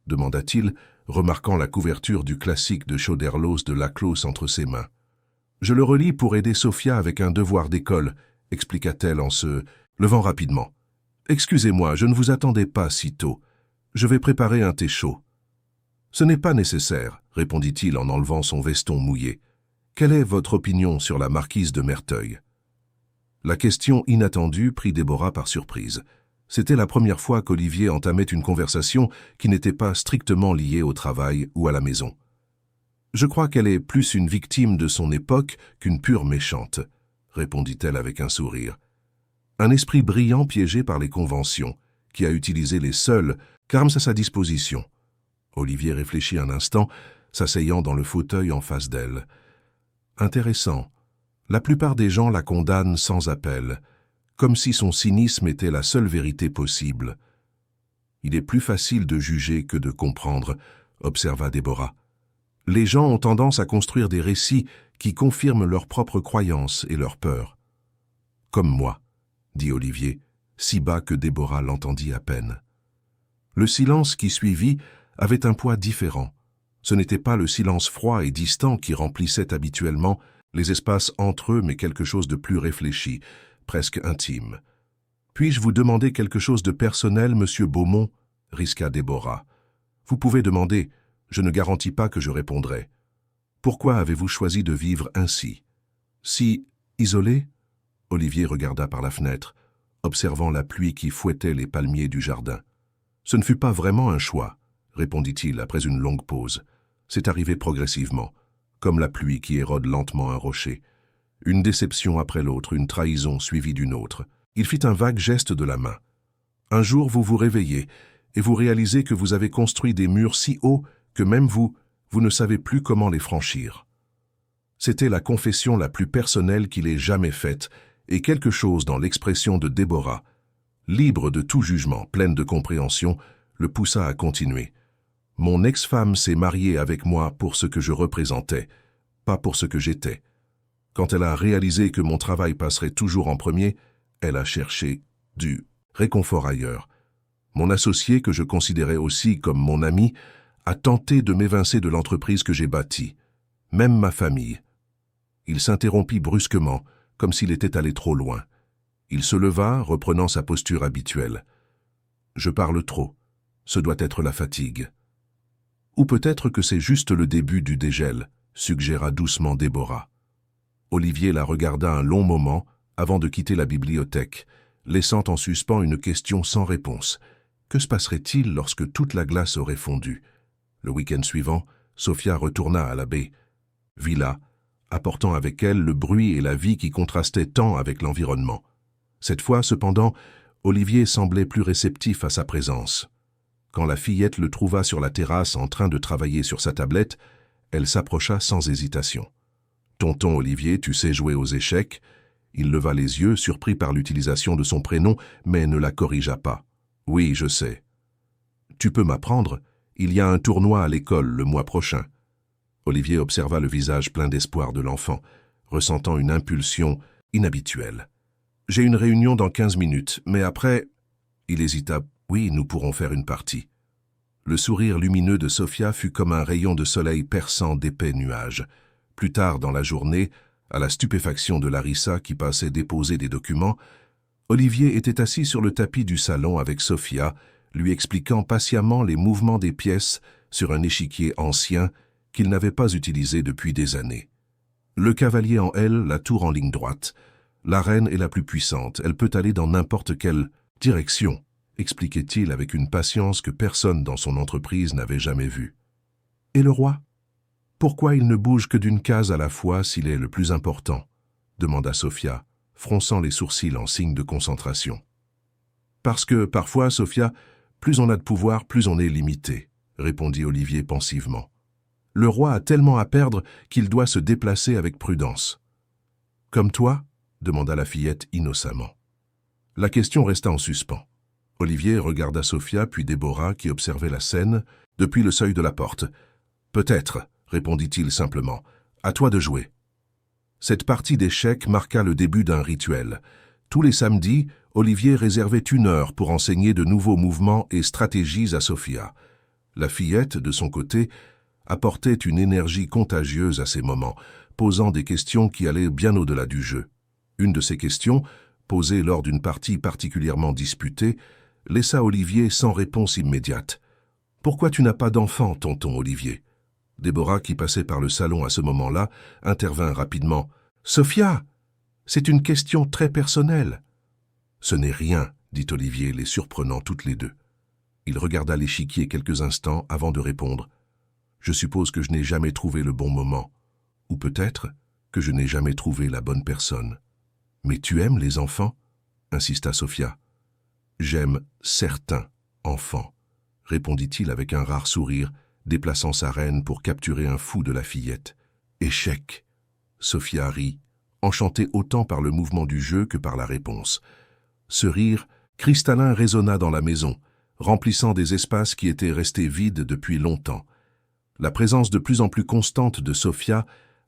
demanda-t-il, remarquant la couverture du classique de Choderlos de Laclos entre ses mains. « Je le relis pour aider Sophia avec un devoir d'école », expliqua-t-elle en se levant rapidement. « Excusez-moi, je ne vous attendais pas si tôt. Je vais préparer un thé chaud. »« Ce n'est pas nécessaire, » répondit-il en enlevant son veston mouillé. « Quelle est votre opinion sur la marquise de Merteuil ?» La question inattendue prit Déborah par surprise. C'était la première fois qu'Olivier entamait une conversation qui n'était pas strictement liée au travail ou à la maison. « Je crois qu'elle est plus une victime de son époque qu'une pure méchante, » répondit-elle avec un sourire. « Un esprit brillant piégé par les conventions, qui a utilisé les seules qu'armes à sa disposition. » Olivier réfléchit un instant, s'asseyant dans le fauteuil en face d'elle. « Intéressant. La plupart des gens la condamnent sans appel, comme si son cynisme était la seule vérité possible. Il est plus facile de juger que de comprendre, observa Déborah. Les gens ont tendance à construire des récits qui confirment leurs propres croyances et leurs peurs. Comme moi, dit Olivier, si bas que Déborah l'entendit à peine. Le silence qui suivit avait un poids différent. Ce n'était pas le silence froid et distant qui remplissait habituellement les espaces entre eux, mais quelque chose de plus réfléchi, presque intime. « Puis-je vous demander quelque chose de personnel, monsieur Beaumont ?» risqua Déborah. « Vous pouvez demander, je ne garantis pas que je répondrai. Pourquoi avez-vous choisi de vivre ainsi? Si isolé ?» Olivier regarda par la fenêtre, observant la pluie qui fouettait les palmiers du jardin. « Ce ne fut pas vraiment un choix, » répondit-il après une longue pause. « C'est arrivé progressivement, comme la pluie qui érode lentement un rocher. Une déception après l'autre, une trahison suivie d'une autre. » Il fit un vague geste de la main. « Un jour, vous vous réveillez et vous réalisez que vous avez construit des murs si hauts que même vous ne savez plus comment les franchir. » C'était la confession la plus personnelle qu'il ait jamais faite, et quelque chose dans l'expression de Déborah, libre de tout jugement, pleine de compréhension, le poussa à continuer. « Mon ex-femme s'est mariée avec moi pour ce que je représentais, pas pour ce que j'étais. Quand elle a réalisé que mon travail passerait toujours en premier, elle a cherché du réconfort ailleurs. Mon associé, que je considérais aussi comme mon ami, a tenté de m'évincer de l'entreprise que j'ai bâtie, même ma famille. » Il s'interrompit brusquement, comme s'il était allé trop loin. Il se leva, reprenant sa posture habituelle. « Je parle trop. Ce doit être la fatigue. » « Ou peut-être que c'est juste le début du dégel, » suggéra doucement Déborah. Olivier la regarda un long moment avant de quitter la bibliothèque, laissant en suspens une question sans réponse. Que se passerait-il lorsque toute la glace aurait fondu? Le week-end suivant, Sophia retourna à la baie. Villa, apportant avec elle le bruit et la vie qui contrastaient tant avec l'environnement. Cette fois, cependant, Olivier semblait plus réceptif à sa présence. Quand la fillette le trouva sur la terrasse en train de travailler sur sa tablette, elle s'approcha sans hésitation. « Tonton Olivier, tu sais jouer aux échecs ?» Il leva les yeux, surpris par l'utilisation de son prénom, mais ne la corrigea pas. « Oui, je sais. »« Tu peux m'apprendre? Il y a un tournoi à l'école le mois prochain. » Olivier observa le visage plein d'espoir de l'enfant, ressentant une impulsion inhabituelle. « J'ai une réunion dans 15 minutes, mais après... » Il hésita. « Oui, nous pourrons faire une partie. » Le sourire lumineux de Sophia fut comme un rayon de soleil perçant d'épais nuages. Plus tard dans la journée, à la stupéfaction de Larissa qui passait déposer des documents, Olivier était assis sur le tapis du salon avec Sophia, lui expliquant patiemment les mouvements des pièces sur un échiquier ancien qu'il n'avait pas utilisé depuis des années. Le cavalier en L, la tour en ligne droite. La reine est la plus puissante, elle peut aller dans n'importe quelle direction, expliquait-il avec une patience que personne dans son entreprise n'avait jamais vue. Et le roi? Pourquoi il ne bouge que d'une case à la fois s'il est le plus important? Demanda Sophia, fronçant les sourcils en signe de concentration. Parce que, parfois, Sophia, plus on a de pouvoir, plus on est limité, répondit Olivier pensivement. Le roi a tellement à perdre qu'il doit se déplacer avec prudence. Comme toi? Demanda la fillette innocemment. La question resta en suspens. Olivier regarda Sophia puis Déborah qui observait la scène depuis le seuil de la porte. « Peut-être, » répondit-il simplement. « À toi de jouer. » Cette partie d'échecs marqua le début d'un rituel. Tous les samedis, Olivier réservait 1 heure pour enseigner de nouveaux mouvements et stratégies à Sophia. La fillette, de son côté, apportait une énergie contagieuse à ces moments, posant des questions qui allaient bien au-delà du jeu. Une de ces questions, posée lors d'une partie particulièrement disputée, laissa Olivier sans réponse immédiate. « Pourquoi tu n'as pas d'enfant, tonton Olivier ?» Déborah, qui passait par le salon à ce moment-là, intervint rapidement. « Sophia, c'est une question très personnelle. »« Ce n'est rien, » dit Olivier, les surprenant toutes les deux. Il regarda l'échiquier quelques instants avant de répondre. « Je suppose que je n'ai jamais trouvé le bon moment. Ou peut-être que je n'ai jamais trouvé la bonne personne. »« Mais tu aimes les enfants ?» insista Sophia. « J'aime certains enfants, » répondit-il avec un rare sourire, déplaçant sa reine pour capturer un fou de la fillette. « Échec !» Sophia rit, enchanté autant par le mouvement du jeu que par la réponse. Ce rire cristallin résonna dans la maison, remplissant des espaces qui étaient restés vides depuis longtemps. La présence de plus en plus constante de Sophia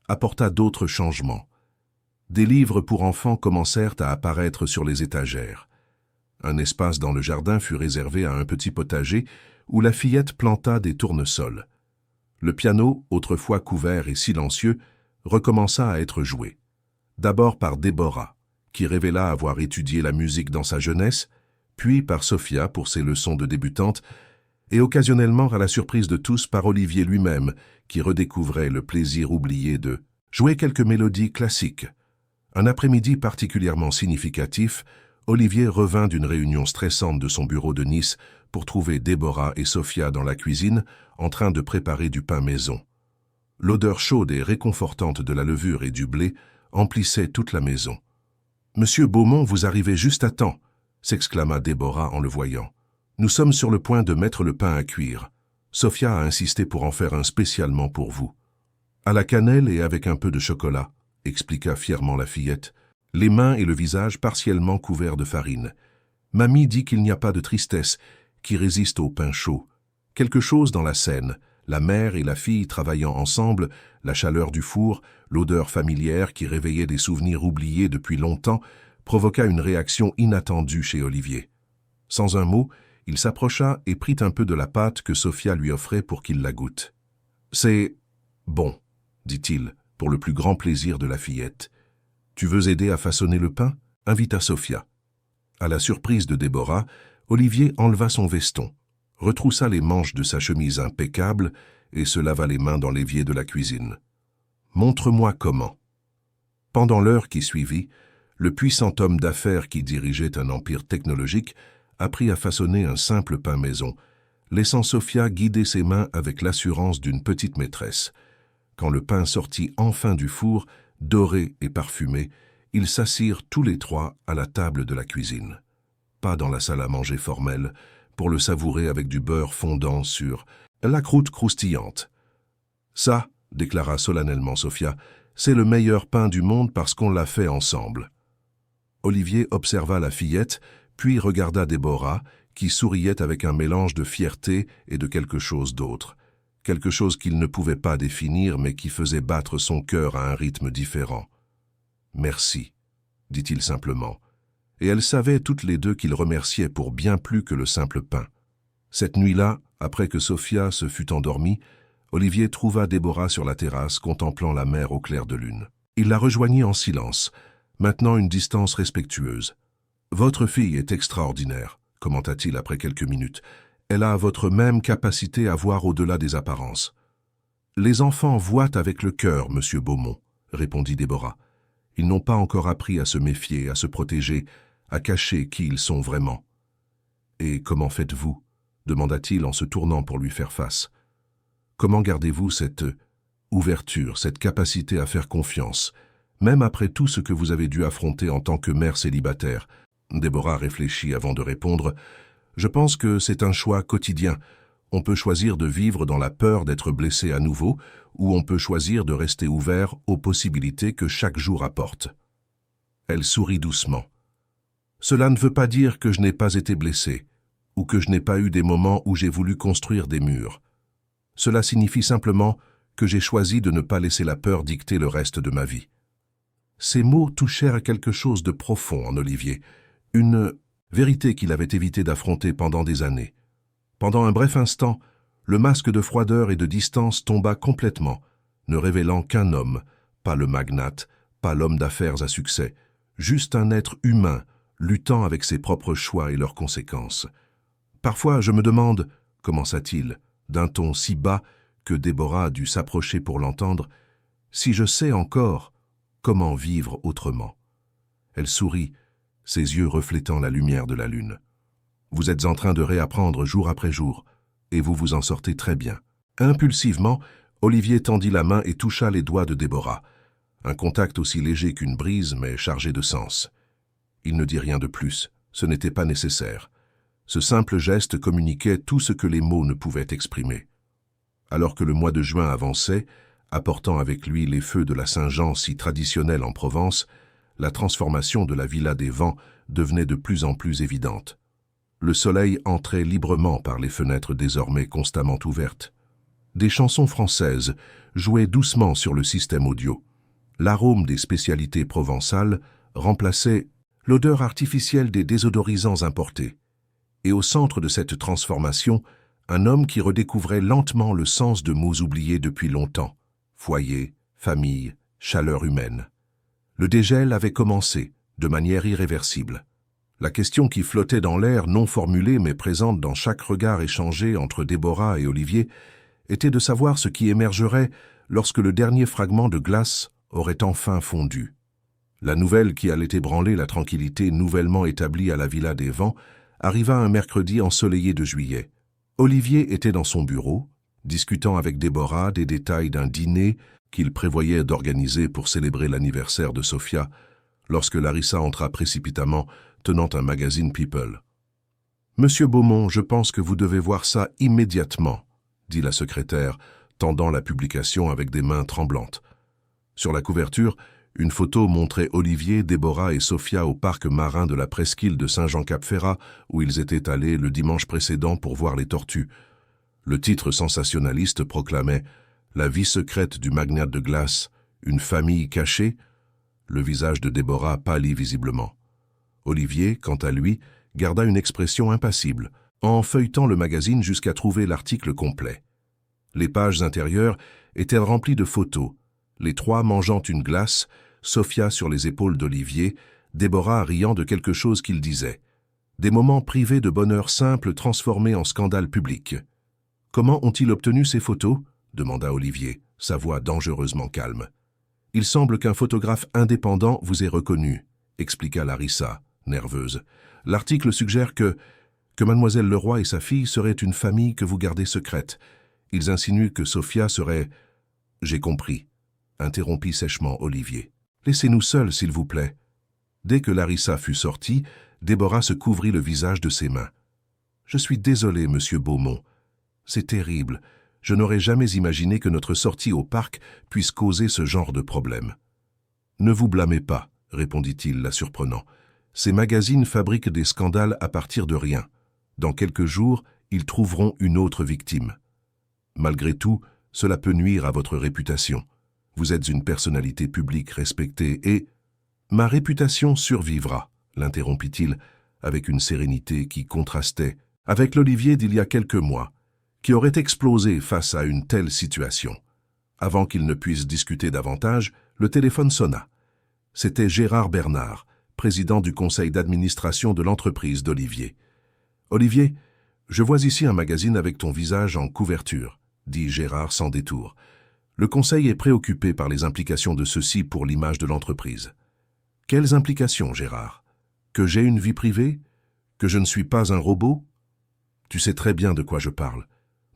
apporta d'autres changements. Des livres pour enfants commencèrent à apparaître sur les étagères. Un espace dans le jardin fut réservé à un petit potager où la fillette planta des tournesols. Le piano, autrefois couvert et silencieux, recommença à être joué. D'abord par Déborah, qui révéla avoir étudié la musique dans sa jeunesse, puis par Sophia pour ses leçons de débutante, et occasionnellement à la surprise de tous par Olivier lui-même, qui redécouvrait le plaisir oublié de jouer quelques mélodies classiques. Un après-midi particulièrement significatif, Olivier revint d'une réunion stressante de son bureau de Nice pour trouver Déborah et Sophia dans la cuisine, en train de préparer du pain maison. L'odeur chaude et réconfortante de la levure et du blé emplissait toute la maison. « Monsieur Beaumont, vous arrivez juste à temps !» s'exclama Déborah en le voyant. « Nous sommes sur le point de mettre le pain à cuire. Sophia a insisté pour en faire un spécialement pour vous. »« À la cannelle et avec un peu de chocolat », expliqua fièrement la fillette, les mains et le visage partiellement couverts de farine. « Mamie dit qu'il n'y a pas de tristesse qui résiste au pain chaud. Quelque chose dans la scène, la mère et la fille travaillant ensemble, la chaleur du four, l'odeur familière qui réveillait des souvenirs oubliés depuis longtemps, provoqua une réaction inattendue chez Olivier. Sans un mot, il s'approcha et prit un peu de la pâte que Sophia lui offrait pour qu'il la goûte. « C'est bon, » dit-il, pour le plus grand plaisir de la fillette. « Tu veux aider à façonner le pain ?» invita Sophia. À la surprise de Déborah, Olivier enleva son veston, retroussa les manches de sa chemise impeccable et se lava les mains dans l'évier de la cuisine. « Montre-moi comment. » Pendant l'heure qui suivit, le puissant homme d'affaires qui dirigeait un empire technologique apprit à façonner un simple pain maison, laissant Sophia guider ses mains avec l'assurance d'une petite maîtresse. Quand le pain sortit enfin du four, doré et parfumé, ils s'assirent tous les trois à la table de la cuisine. Pas dans la salle à manger formelle, pour le savourer avec du beurre fondant sur la croûte croustillante. « Ça, » déclara solennellement Sophia, « c'est le meilleur pain du monde parce qu'on l'a fait ensemble. » Olivier observa la fillette, puis regarda Déborah, qui souriait avec un mélange de fierté et de quelque chose d'autre. Quelque chose qu'il ne pouvait pas définir, mais qui faisait battre son cœur à un rythme différent. « Merci », dit-il simplement. Et elles savaient toutes les deux qu'il remerciait pour bien plus que le simple pain. Cette nuit-là, après que Sophia se fut endormie, Olivier trouva Déborah sur la terrasse contemplant la mer au clair de lune. Il la rejoignit en silence, maintenant une distance respectueuse. « Votre fille est extraordinaire », commenta-t-il après quelques minutes. « Elle a votre même capacité à voir au-delà des apparences. »« Les enfants voient avec le cœur, monsieur Beaumont, » répondit Déborah. « Ils n'ont pas encore appris à se méfier, à se protéger, à cacher qui ils sont vraiment. »« Et comment faites-vous » demanda-t-il en se tournant pour lui faire face. « Comment gardez-vous cette ouverture, cette capacité à faire confiance, même après tout ce que vous avez dû affronter en tant que mère célibataire ?» Déborah réfléchit avant de répondre. « Je pense que c'est un choix quotidien. On peut choisir de vivre dans la peur d'être blessé à nouveau, ou on peut choisir de rester ouvert aux possibilités que chaque jour apporte. » Elle sourit doucement. « Cela ne veut pas dire que je n'ai pas été blessé, ou que je n'ai pas eu des moments où j'ai voulu construire des murs. Cela signifie simplement que j'ai choisi de ne pas laisser la peur dicter le reste de ma vie. » Ces mots touchèrent à quelque chose de profond en Olivier, une vérité qu'il avait évité d'affronter pendant des années. Pendant un bref instant, le masque de froideur et de distance tomba complètement, ne révélant qu'un homme, pas le magnate, pas l'homme d'affaires à succès, juste un être humain, luttant avec ses propres choix et leurs conséquences. « Parfois, je me demande, » commença-t-il, d'un ton si bas que Déborah dut s'approcher pour l'entendre, « si je sais encore comment vivre autrement. » Elle sourit, ses yeux reflétant la lumière de la lune. « Vous êtes en train de réapprendre jour après jour, et vous vous en sortez très bien. » Impulsivement, Olivier tendit la main et toucha les doigts de Déborah. Un contact aussi léger qu'une brise, mais chargé de sens. Il ne dit rien de plus, ce n'était pas nécessaire. Ce simple geste communiquait tout ce que les mots ne pouvaient exprimer. Alors que le mois de juin avançait, apportant avec lui les feux de la Saint-Jean si traditionnels en Provence, la transformation de la Villa des Vents devenait de plus en plus évidente. Le soleil entrait librement par les fenêtres désormais constamment ouvertes. Des chansons françaises jouaient doucement sur le système audio. L'arôme des spécialités provençales remplaçait l'odeur artificielle des désodorisants importés. Et au centre de cette transformation, un homme qui redécouvrait lentement le sens de mots oubliés depuis longtemps. Foyer, famille, chaleur humaine. Le dégel avait commencé, de manière irréversible. La question qui flottait dans l'air, non formulée mais présente dans chaque regard échangé entre Déborah et Olivier, était de savoir ce qui émergerait lorsque le dernier fragment de glace aurait enfin fondu. La nouvelle qui allait ébranler la tranquillité nouvellement établie à la Villa des Vents arriva un mercredi ensoleillé de juillet. Olivier était dans son bureau, discutant avec Déborah des détails d'un dîner qu'il prévoyait d'organiser pour célébrer l'anniversaire de Sophia, lorsque Larissa entra précipitamment, tenant un magazine People. « Monsieur Beaumont, je pense que vous devez voir ça immédiatement », dit la secrétaire, tendant la publication avec des mains tremblantes. Sur la couverture, une photo montrait Olivier, Déborah et Sophia au parc marin de la presqu'île de Saint-Jean-Cap-Ferrat, où ils étaient allés le dimanche précédent pour voir les tortues. Le titre sensationnaliste proclamait « La vie secrète du magnat de glace, une famille cachée ». Le visage de Déborah pâlit visiblement. Olivier, quant à lui, garda une expression impassible, en feuilletant le magazine jusqu'à trouver l'article complet. Les pages intérieures étaient remplies de photos, les trois mangeant une glace, Sophia sur les épaules d'Olivier, Déborah riant de quelque chose qu'il disait. Des moments privés de bonheur simple transformés en scandale public. « Comment ont-ils obtenu ces photos ?» demanda Olivier, sa voix dangereusement calme. « Il semble qu'un photographe indépendant vous ait reconnu », expliqua Larissa, nerveuse. « L'article suggère que Mademoiselle Leroy et sa fille seraient une famille que vous gardez secrète. Ils insinuent que Sophia serait... »« J'ai compris », interrompit sèchement Olivier. « Laissez-nous seuls, s'il vous plaît. » Dès que Larissa fut sortie, Déborah se couvrit le visage de ses mains. « Je suis désolée, monsieur Beaumont. C'est terrible. Je n'aurais jamais imaginé que notre sortie au parc puisse causer ce genre de problème. »« Ne vous blâmez pas, » répondit-il, la surprenant. « Ces magazines fabriquent des scandales à partir de rien. Dans quelques jours, ils trouveront une autre victime. Malgré tout, cela peut nuire à votre réputation. Vous êtes une personnalité publique respectée et... »« Ma réputation survivra, » l'interrompit-il, avec une sérénité qui contrastait avec l'Olivier d'il y a quelques mois, qui aurait explosé face à une telle situation. Avant qu'il ne puisse discuter davantage, le téléphone sonna. C'était Gérard Bernard, président du conseil d'administration de l'entreprise d'Olivier. « Olivier, je vois ici un magazine avec ton visage en couverture, » dit Gérard sans détour. « Le conseil est préoccupé par les implications de ceci pour l'image de l'entreprise. » « Quelles implications, Gérard? Que j'ai une vie privée? Que je ne suis pas un robot? Tu sais très bien de quoi je parle.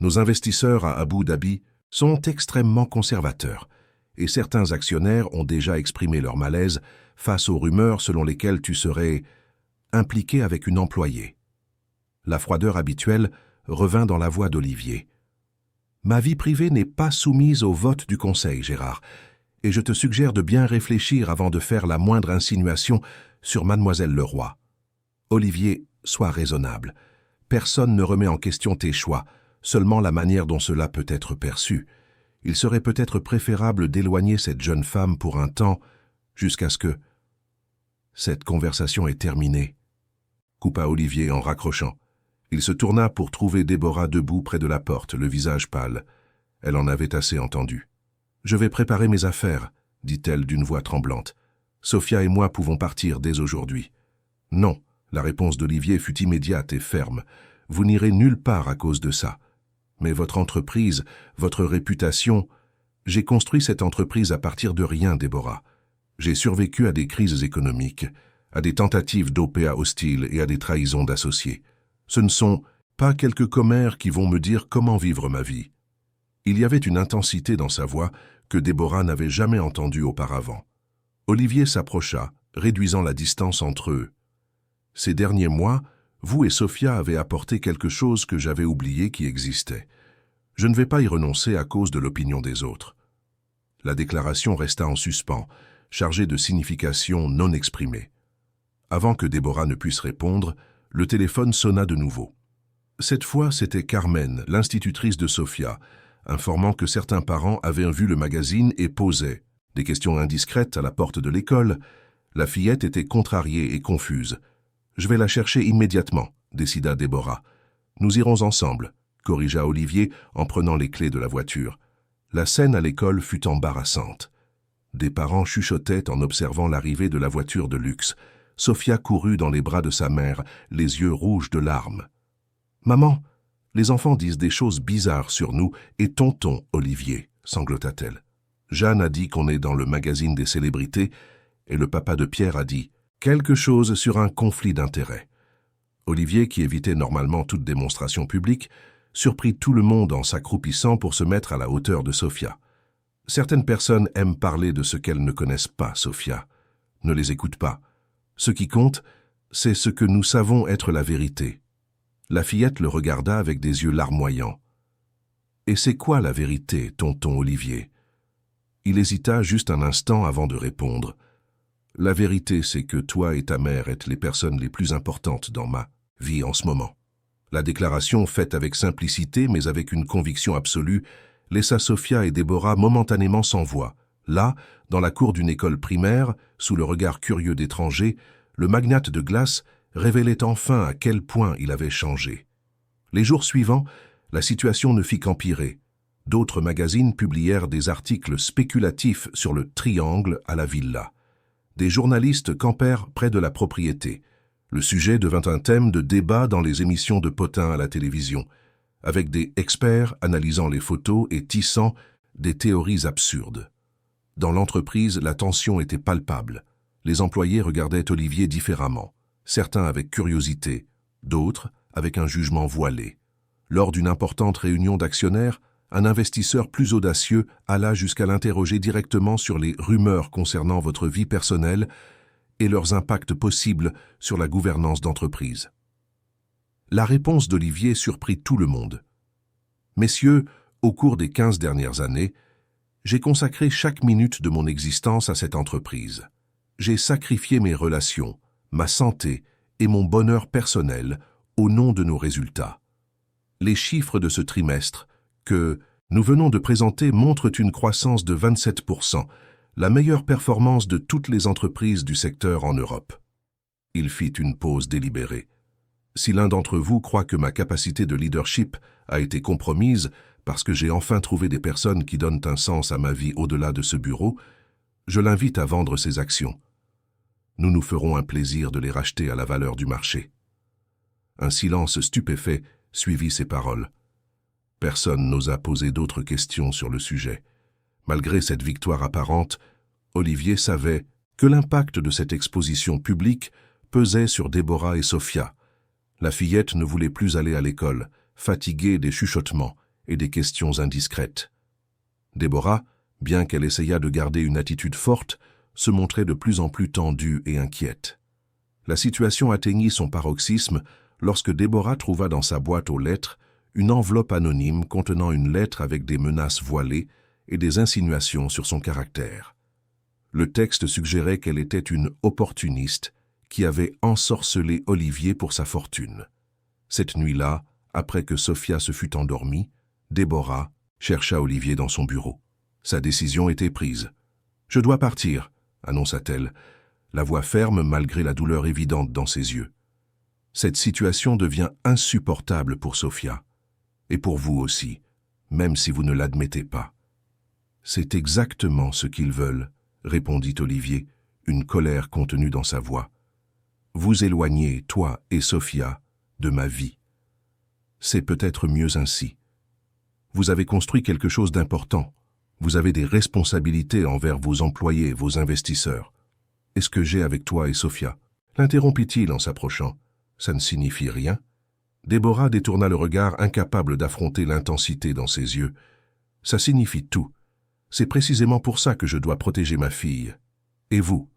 Nos investisseurs à Abu Dhabi sont extrêmement conservateurs, et certains actionnaires ont déjà exprimé leur malaise face aux rumeurs selon lesquelles tu serais impliqué avec une employée. La froideur habituelle revint dans la voix d'Olivier. « Ma vie privée n'est pas soumise au vote du conseil, Gérard, et je te suggère de bien réfléchir avant de faire la moindre insinuation sur Mademoiselle Leroy. Olivier, sois raisonnable. Personne ne remet en question tes choix, seulement la manière dont cela peut être perçu. Il serait peut-être préférable d'éloigner cette jeune femme pour un temps, jusqu'à ce que... » « Cette conversation est terminée, » coupa Olivier en raccrochant. Il se tourna pour trouver Déborah debout près de la porte, le visage pâle. Elle en avait assez entendu. « Je vais préparer mes affaires, » dit-elle d'une voix tremblante. « Sophia et moi pouvons partir dès aujourd'hui. »« Non », la réponse d'Olivier fut immédiate et ferme. « Vous n'irez nulle part à cause de ça. Mais votre entreprise, votre réputation... J'ai construit cette entreprise à partir de rien, Déborah. J'ai survécu à des crises économiques, à des tentatives d'OPA hostiles et à des trahisons d'associés. Ce ne sont pas quelques commères qui vont me dire comment vivre ma vie. » Il y avait une intensité dans sa voix que Déborah n'avait jamais entendue auparavant. Olivier s'approcha, réduisant la distance entre eux. « Ces derniers mois, vous et Sophia avez apporté quelque chose que j'avais oublié qui existait. Je ne vais pas y renoncer à cause de l'opinion des autres. La déclaration resta en suspens, chargée de significations non exprimées. Avant que Déborah ne puisse répondre, le téléphone sonna de nouveau. Cette fois, c'était Carmen, l'institutrice de Sofia, informant que certains parents avaient vu le magazine et posaient des questions indiscrètes à la porte de l'école. La fillette était contrariée et confuse. « Je vais la chercher immédiatement », décida Déborah. « Nous irons ensemble », corrigea Olivier en prenant les clés de la voiture. La scène à l'école fut embarrassante. Des parents chuchotaient en observant l'arrivée de la voiture de luxe. Sofia courut dans les bras de sa mère, les yeux rouges de larmes. « Maman, les enfants disent des choses bizarres sur nous et tonton Olivier, » sanglota-t-elle. « Jeanne a dit qu'on est dans le magazine des célébrités et le papa de Pierre a dit quelque chose sur un conflit d'intérêts. » Olivier, qui évitait normalement toute démonstration publique, surprit tout le monde en s'accroupissant pour se mettre à la hauteur de Sofia. Certaines personnes aiment parler de ce qu'elles ne connaissent pas, Sofia. Ne les écoute pas. Ce qui compte, c'est ce que nous savons être la vérité. La fillette le regarda avec des yeux larmoyants. « Et c'est quoi la vérité, tonton Olivier ?» Il hésita juste un instant avant de répondre. « La vérité, c'est que toi et ta mère êtes les personnes les plus importantes dans ma vie en ce moment. » La déclaration, faite avec simplicité mais avec une conviction absolue, laissa Sofia et Déborah momentanément sans voix. Là, dans la cour d'une école primaire, sous le regard curieux d'étrangers, le magnate de glace révélait enfin à quel point il avait changé. Les jours suivants, la situation ne fit qu'empirer. D'autres magazines publièrent des articles spéculatifs sur le triangle à la villa. Des journalistes campèrent près de la propriété. Le sujet devint un thème de débat dans les émissions de potins à la télévision, avec des experts analysant les photos et tissant des théories absurdes. Dans l'entreprise, la tension était palpable. Les employés regardaient Olivier différemment, certains avec curiosité, d'autres avec un jugement voilé. Lors d'une importante réunion d'actionnaires, un investisseur plus audacieux alla jusqu'à l'interroger directement sur les rumeurs concernant votre vie personnelle et leurs impacts possibles sur la gouvernance d'entreprise. La réponse d'Olivier surprit tout le monde. « Messieurs, au cours des 15 dernières années, j'ai consacré chaque minute de mon existence à cette entreprise. J'ai sacrifié mes relations, ma santé et mon bonheur personnel au nom de nos résultats. Les chiffres de ce trimestre que nous venons de présenter montrent une croissance de 27%, la meilleure performance de toutes les entreprises du secteur en Europe. » Il fit une pause délibérée. « Si l'un d'entre vous croit que ma capacité de leadership a été compromise parce que j'ai enfin trouvé des personnes qui donnent un sens à ma vie au-delà de ce bureau, je l'invite à vendre ses actions. Nous nous ferons un plaisir de les racheter à la valeur du marché. » Un silence stupéfait suivit ces paroles. Personne n'osa poser d'autres questions sur le sujet. Malgré cette victoire apparente, Olivier savait que l'impact de cette exposition publique pesait sur Déborah et Sofia. La fillette ne voulait plus aller à l'école, fatiguée des chuchotements et des questions indiscrètes. Déborah, bien qu'elle essayât de garder une attitude forte, se montrait de plus en plus tendue et inquiète. La situation atteignit son paroxysme lorsque Déborah trouva dans sa boîte aux lettres une enveloppe anonyme contenant une lettre avec des menaces voilées et des insinuations sur son caractère. Le texte suggérait qu'elle était une opportuniste qui avait ensorcelé Olivier pour sa fortune. Cette nuit-là, après que Sofia se fut endormie, Déborah chercha Olivier dans son bureau. Sa décision était prise. « Je dois partir », annonça-t-elle, la voix ferme malgré la douleur évidente dans ses yeux. Cette situation devient insupportable pour Sofia, et pour vous aussi, même si vous ne l'admettez pas. « C'est exactement ce qu'ils veulent, » répondit Olivier, une colère contenue dans sa voix. « Vous éloignez, toi et Sofia, de ma vie. C'est peut-être mieux ainsi. Vous avez construit quelque chose d'important. Vous avez des responsabilités envers vos employés, vos investisseurs. Est-ce que j'ai avec toi et Sofia ?» L'interrompit-il en s'approchant. « Ça ne signifie rien. » Déborah détourna le regard, incapable d'affronter l'intensité dans ses yeux. « Ça signifie tout. C'est précisément pour ça que je dois protéger ma fille. Et vous ?»«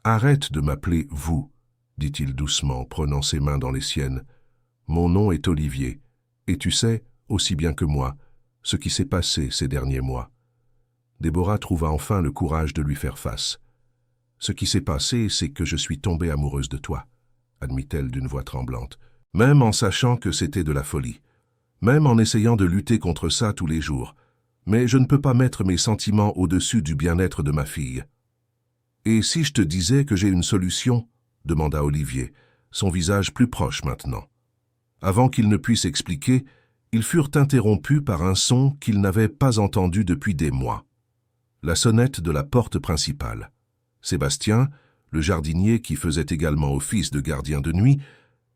Arrête de m'appeler « vous », dit-il doucement, prenant ses mains dans les siennes. « Mon nom est Olivier, et tu sais, aussi bien que moi, ce qui s'est passé ces derniers mois. Déborah trouva enfin le courage de lui faire face. « Ce qui s'est passé, c'est que je suis tombée amoureuse de toi, » admit-elle d'une voix tremblante, même en sachant que c'était de la folie, même en essayant de lutter contre ça tous les jours. Mais je ne peux pas mettre mes sentiments au-dessus du bien-être de ma fille. « Et si je te disais que j'ai une solution ?» demanda Olivier, son visage plus proche maintenant. Avant qu'ils ne puissent expliquer, ils furent interrompus par un son qu'ils n'avaient pas entendu depuis des mois. La sonnette de la porte principale. Sébastien, le jardinier qui faisait également office de gardien de nuit,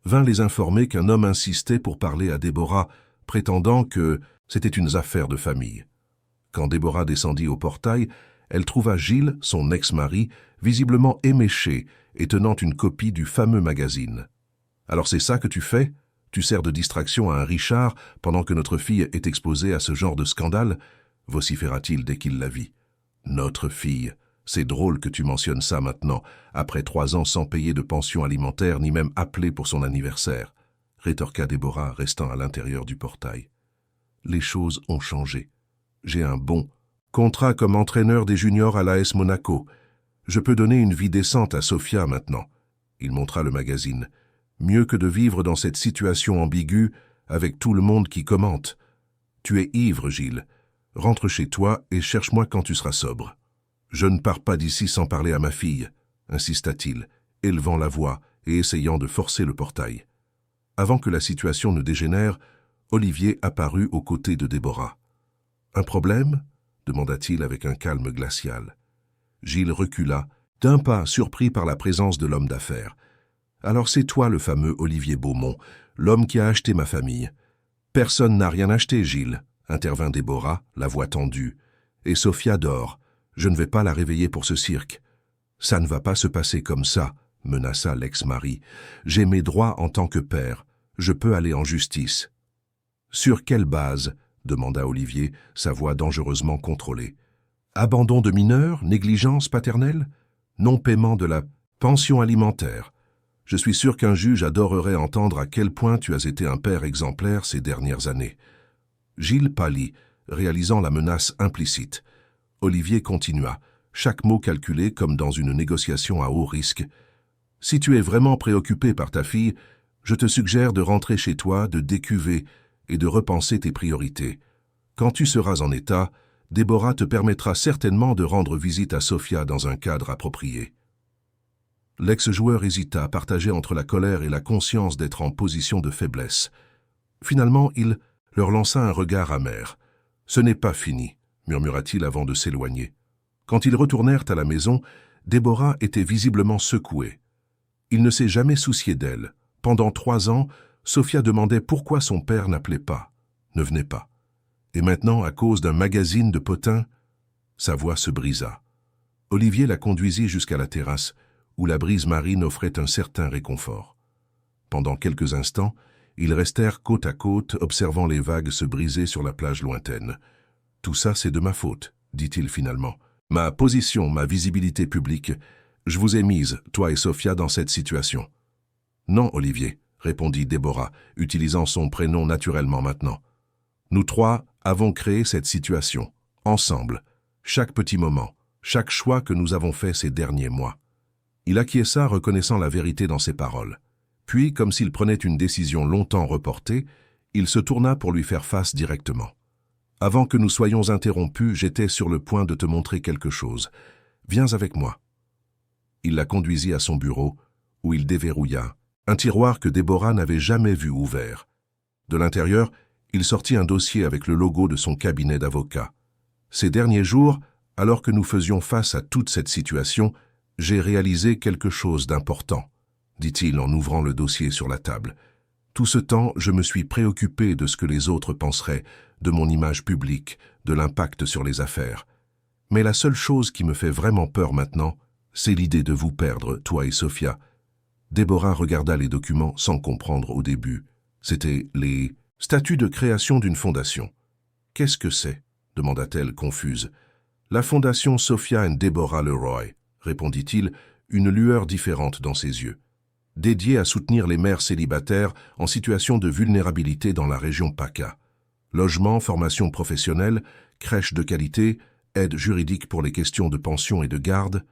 vint les informer qu'un homme insistait pour parler à Déborah, prétendant que c'était une affaire de famille. Quand Déborah descendit au portail, elle trouva Gilles, son ex-mari, visiblement éméché et tenant une copie du fameux magazine. « Alors c'est ça que tu fais ? Tu sers de distraction à un Richard pendant que notre fille est exposée à ce genre de scandale ?» vociféra-t-il dès qu'il la vit. « Notre fille. C'est drôle que tu mentionnes ça maintenant, après 3 ans sans payer de pension alimentaire ni même appeler pour son anniversaire, » rétorqua Déborah, restant à l'intérieur du portail. « Les choses ont changé. J'ai un bon contrat comme entraîneur des juniors à l'AS Monaco. Je peux donner une vie décente à Sofia maintenant. » Il montra le magazine. « Mieux que de vivre dans cette situation ambiguë avec tout le monde qui commente. Tu es ivre, Gilles. Rentre chez toi et cherche-moi quand tu seras sobre. » « Je ne pars pas d'ici sans parler à ma fille, » insista-t-il, élevant la voix et essayant de forcer le portail. Avant que la situation ne dégénère, Olivier apparut aux côtés de Déborah. « Un problème ?» demanda-t-il avec un calme glacial. Gilles recula, d'un pas, surpris par la présence de l'homme d'affaires. « Alors c'est toi le fameux Olivier Beaumont, l'homme qui a acheté ma famille. »« Personne n'a rien acheté, Gilles, » intervint Déborah, la voix tendue. « Et Sofia dort. Je ne vais pas la réveiller pour ce cirque. »« Ça ne va pas se passer comme ça, » menaça l'ex-mari. « J'ai mes droits en tant que père. Je peux aller en justice. »« Sur quelle base ?» demanda Olivier, sa voix dangereusement contrôlée. « Abandon de mineur, négligence paternelle, non-paiement de la pension alimentaire. Je suis sûr qu'un juge adorerait entendre à quel point tu as été un père exemplaire ces dernières années. » Gilles pâlit, réalisant la menace implicite. Olivier continua, chaque mot calculé comme dans une négociation à haut risque. « Si tu es vraiment préoccupé par ta fille, je te suggère de rentrer chez toi, de décuver et de repenser tes priorités. Quand tu seras en état, Déborah te permettra certainement de rendre visite à Sofia dans un cadre approprié. » L'ex-joueur hésita, partagé entre la colère et la conscience d'être en position de faiblesse. Finalement, il leur lança un regard amer. « Ce n'est pas fini. » murmura-t-il avant de s'éloigner. Quand ils retournèrent à la maison, Déborah était visiblement secouée. Il ne s'est jamais soucié d'elle. Pendant 3 ans, Sofia demandait pourquoi son père n'appelait pas, ne venait pas. Et maintenant, à cause d'un magazine de potin, sa voix se brisa. Olivier la conduisit jusqu'à la terrasse, où la brise marine offrait un certain réconfort. Pendant quelques instants, ils restèrent côte à côte, observant les vagues se briser sur la plage lointaine. « Tout ça, c'est de ma faute, » dit-il finalement. « Ma position, ma visibilité publique. Je vous ai mise, toi et Sofia, dans cette situation. »« Non, Olivier, » répondit Déborah, utilisant son prénom naturellement maintenant. « Nous 3 avons créé cette situation, ensemble, chaque petit moment, chaque choix que nous avons fait ces derniers mois. » Il acquiesça, reconnaissant la vérité dans ses paroles. Puis, comme s'il prenait une décision longtemps reportée, il se tourna pour lui faire face directement. « Avant que nous soyons interrompus, j'étais sur le point de te montrer quelque chose. Viens avec moi. » Il la conduisit à son bureau, où il déverrouilla un tiroir que Déborah n'avait jamais vu ouvert. De l'intérieur, il sortit un dossier avec le logo de son cabinet d'avocat. « Ces derniers jours, alors que nous faisions face à toute cette situation, j'ai réalisé quelque chose d'important, » dit-il en ouvrant le dossier sur la table. « Tout ce temps, je me suis préoccupé de ce que les autres penseraient, de mon image publique, de l'impact sur les affaires. Mais la seule chose qui me fait vraiment peur maintenant, c'est l'idée de vous perdre, toi et Sofia. » Déborah regarda les documents sans comprendre au début. C'était les statuts de création d'une fondation. « Qu'est-ce que c'est ?» demanda-t-elle confuse. « La fondation Sophia and Deborah Leroy, » répondit-il, une lueur différente dans ses yeux. « Dédiée à soutenir les mères célibataires en situation de vulnérabilité dans la région PACA. Logement, formation professionnelle, crèche de qualité, aide juridique pour les questions de pension et de garde.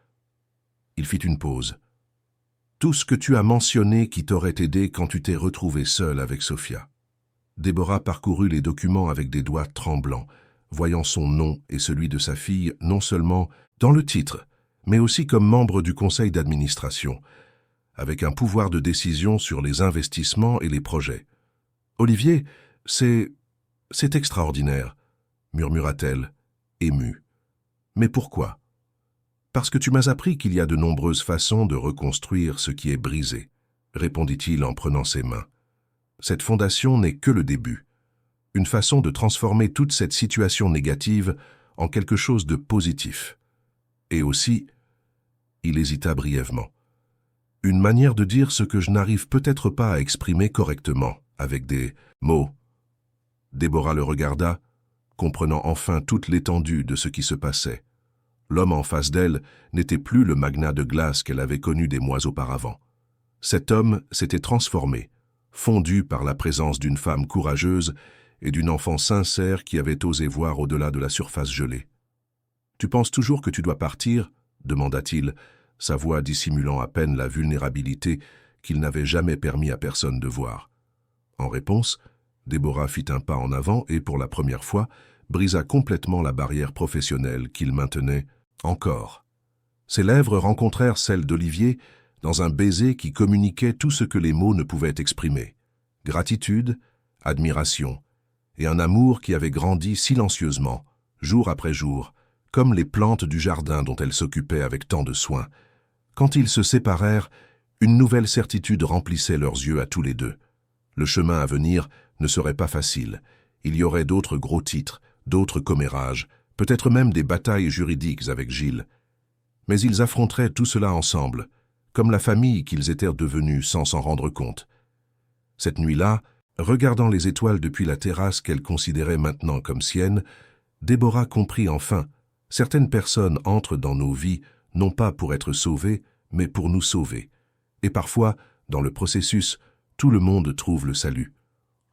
Il fit une pause. Tout ce que tu as mentionné qui t'aurait aidé quand tu t'es retrouvé seul avec Sophia. Déborah parcourut les documents avec des doigts tremblants, voyant son nom et celui de sa fille non seulement dans le titre, mais aussi comme membre du conseil d'administration, avec un pouvoir de décision sur les investissements et les projets. « Olivier, c'est extraordinaire, » murmura-t-elle, émue. « Mais pourquoi ? » « Parce que tu m'as appris qu'il y a de nombreuses façons de reconstruire ce qui est brisé, » répondit-il en prenant ses mains. « Cette fondation n'est que le début. Une façon de transformer toute cette situation négative en quelque chose de positif. Et aussi, il hésita brièvement, une manière de dire ce que je n'arrive peut-être pas à exprimer correctement, avec des mots. » Déborah le regarda, comprenant enfin toute l'étendue de ce qui se passait. L'homme en face d'elle n'était plus le magnat de glace qu'elle avait connu des mois auparavant. Cet homme s'était transformé, fondu par la présence d'une femme courageuse et d'une enfant sincère qui avait osé voir au-delà de la surface gelée. « Tu penses toujours que tu dois partir ?» demanda-t-il, sa voix dissimulant à peine la vulnérabilité qu'il n'avait jamais permis à personne de voir. En réponse, Déborah fit un pas en avant et, pour la première fois, brisa complètement la barrière professionnelle qu'il maintenait encore. Ses lèvres rencontrèrent celles d'Olivier dans un baiser qui communiquait tout ce que les mots ne pouvaient exprimer. Gratitude, admiration, et un amour qui avait grandi silencieusement, jour après jour, comme les plantes du jardin dont elle s'occupait avec tant de soin. Quand ils se séparèrent, une nouvelle certitude remplissait leurs yeux à tous les deux. Le chemin à venir ne serait pas facile. Il y aurait d'autres gros titres, d'autres commérages, peut-être même des batailles juridiques avec Gilles. Mais ils affronteraient tout cela ensemble, comme la famille qu'ils étaient devenus sans s'en rendre compte. Cette nuit-là, regardant les étoiles depuis la terrasse qu'elle considérait maintenant comme sienne, Déborah comprit enfin, certaines personnes entrent dans nos vies non pas pour être sauvées, mais pour nous sauver. Et parfois, dans le processus, tout le monde trouve le salut.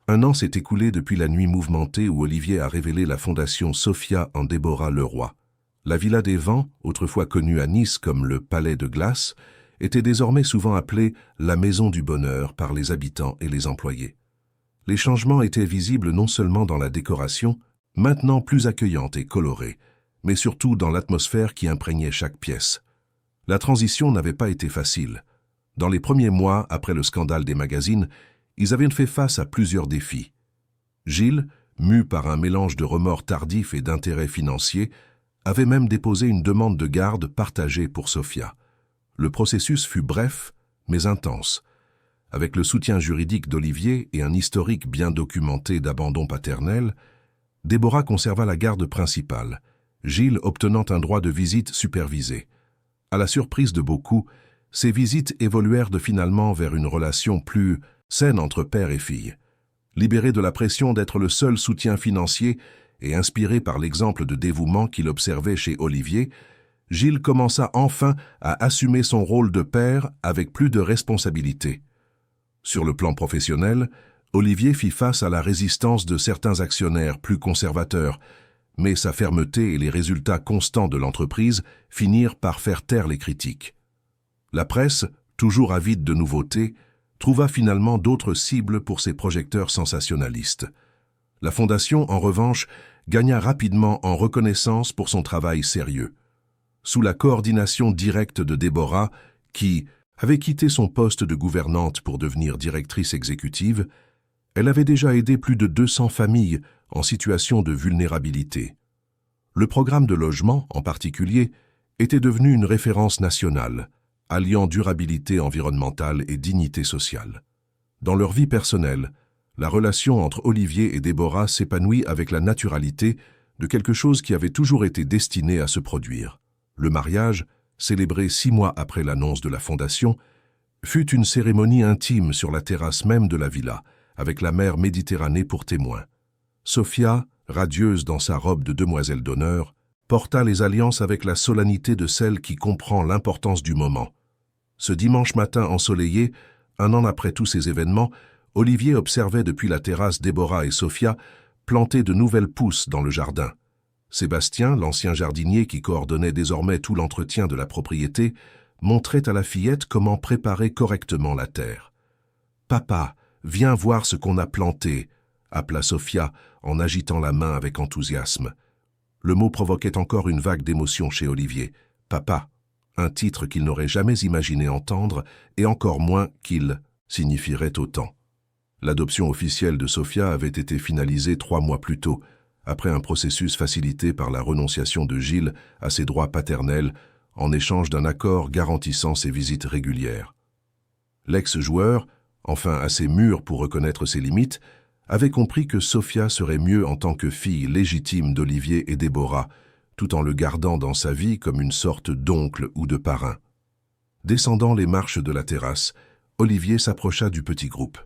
Un an s'est écoulé depuis la nuit mouvementée où Olivier a révélé la fondation Sophia en Déborah Leroy. La Villa des Vents, autrefois connue à Nice comme le Palais de Glace, était désormais souvent appelée la Maison du Bonheur par les habitants et les employés. Les changements étaient visibles non seulement dans la décoration, maintenant plus accueillante et colorée, mais surtout dans l'atmosphère qui imprégnait chaque pièce. La transition n'avait pas été facile. Dans les premiers mois après le scandale des magazines, ils avaient fait face à plusieurs défis. Gilles, mu par un mélange de remords tardifs et d'intérêts financiers, avait même déposé une demande de garde partagée pour Sophia. Le processus fut bref, mais intense. Avec le soutien juridique d'Olivier et un historique bien documenté d'abandon paternel, Déborah conserva la garde principale, Gilles obtenant un droit de visite supervisé. À la surprise de beaucoup, ces visites évoluèrent finalement vers une relation plus saine entre père et fille. Libéré de la pression d'être le seul soutien financier et inspiré par l'exemple de dévouement qu'il observait chez Olivier, Gilles commença enfin à assumer son rôle de père avec plus de responsabilité. Sur le plan professionnel, Olivier fit face à la résistance de certains actionnaires plus conservateurs, mais sa fermeté et les résultats constants de l'entreprise finirent par faire taire les critiques. La presse, toujours avide de nouveautés, trouva finalement d'autres cibles pour ses projecteurs sensationnalistes. La Fondation, en revanche, gagna rapidement en reconnaissance pour son travail sérieux. Sous la coordination directe de Déborah, qui avait quitté son poste de gouvernante pour devenir directrice exécutive, elle avait déjà aidé plus de 200 familles en situation de vulnérabilité. Le programme de logement, en particulier, était devenu une référence nationale, alliant durabilité environnementale et dignité sociale. Dans leur vie personnelle, la relation entre Olivier et Déborah s'épanouit avec la naturalité de quelque chose qui avait toujours été destiné à se produire. Le mariage, célébré 6 mois après l'annonce de la fondation, fut une cérémonie intime sur la terrasse même de la villa, avec la mer Méditerranée pour témoin. Sophia, radieuse dans sa robe de demoiselle d'honneur, porta les alliances avec la solennité de celle qui comprend l'importance du moment. Ce dimanche matin ensoleillé, 1 an après tous ces événements, Olivier observait depuis la terrasse Déborah et Sophia planter de nouvelles pousses dans le jardin. Sébastien, l'ancien jardinier qui coordonnait désormais tout l'entretien de la propriété, montrait à la fillette comment préparer correctement la terre. « Papa, viens voir ce qu'on a planté », appela Sophia en agitant la main avec enthousiasme. Le mot provoquait encore une vague d'émotion chez Olivier. « Papa », un titre qu'il n'aurait jamais imaginé entendre, et encore moins qu'il signifierait autant. L'adoption officielle de Sophia avait été finalisée 3 mois plus tôt, après un processus facilité par la renonciation de Gilles à ses droits paternels en échange d'un accord garantissant ses visites régulières. L'ex-joueur, enfin assez mûr pour reconnaître ses limites, avait compris que Sophia serait mieux en tant que fille légitime d'Olivier et Déborah, tout en le gardant dans sa vie comme une sorte d'oncle ou de parrain. Descendant les marches de la terrasse, Olivier s'approcha du petit groupe.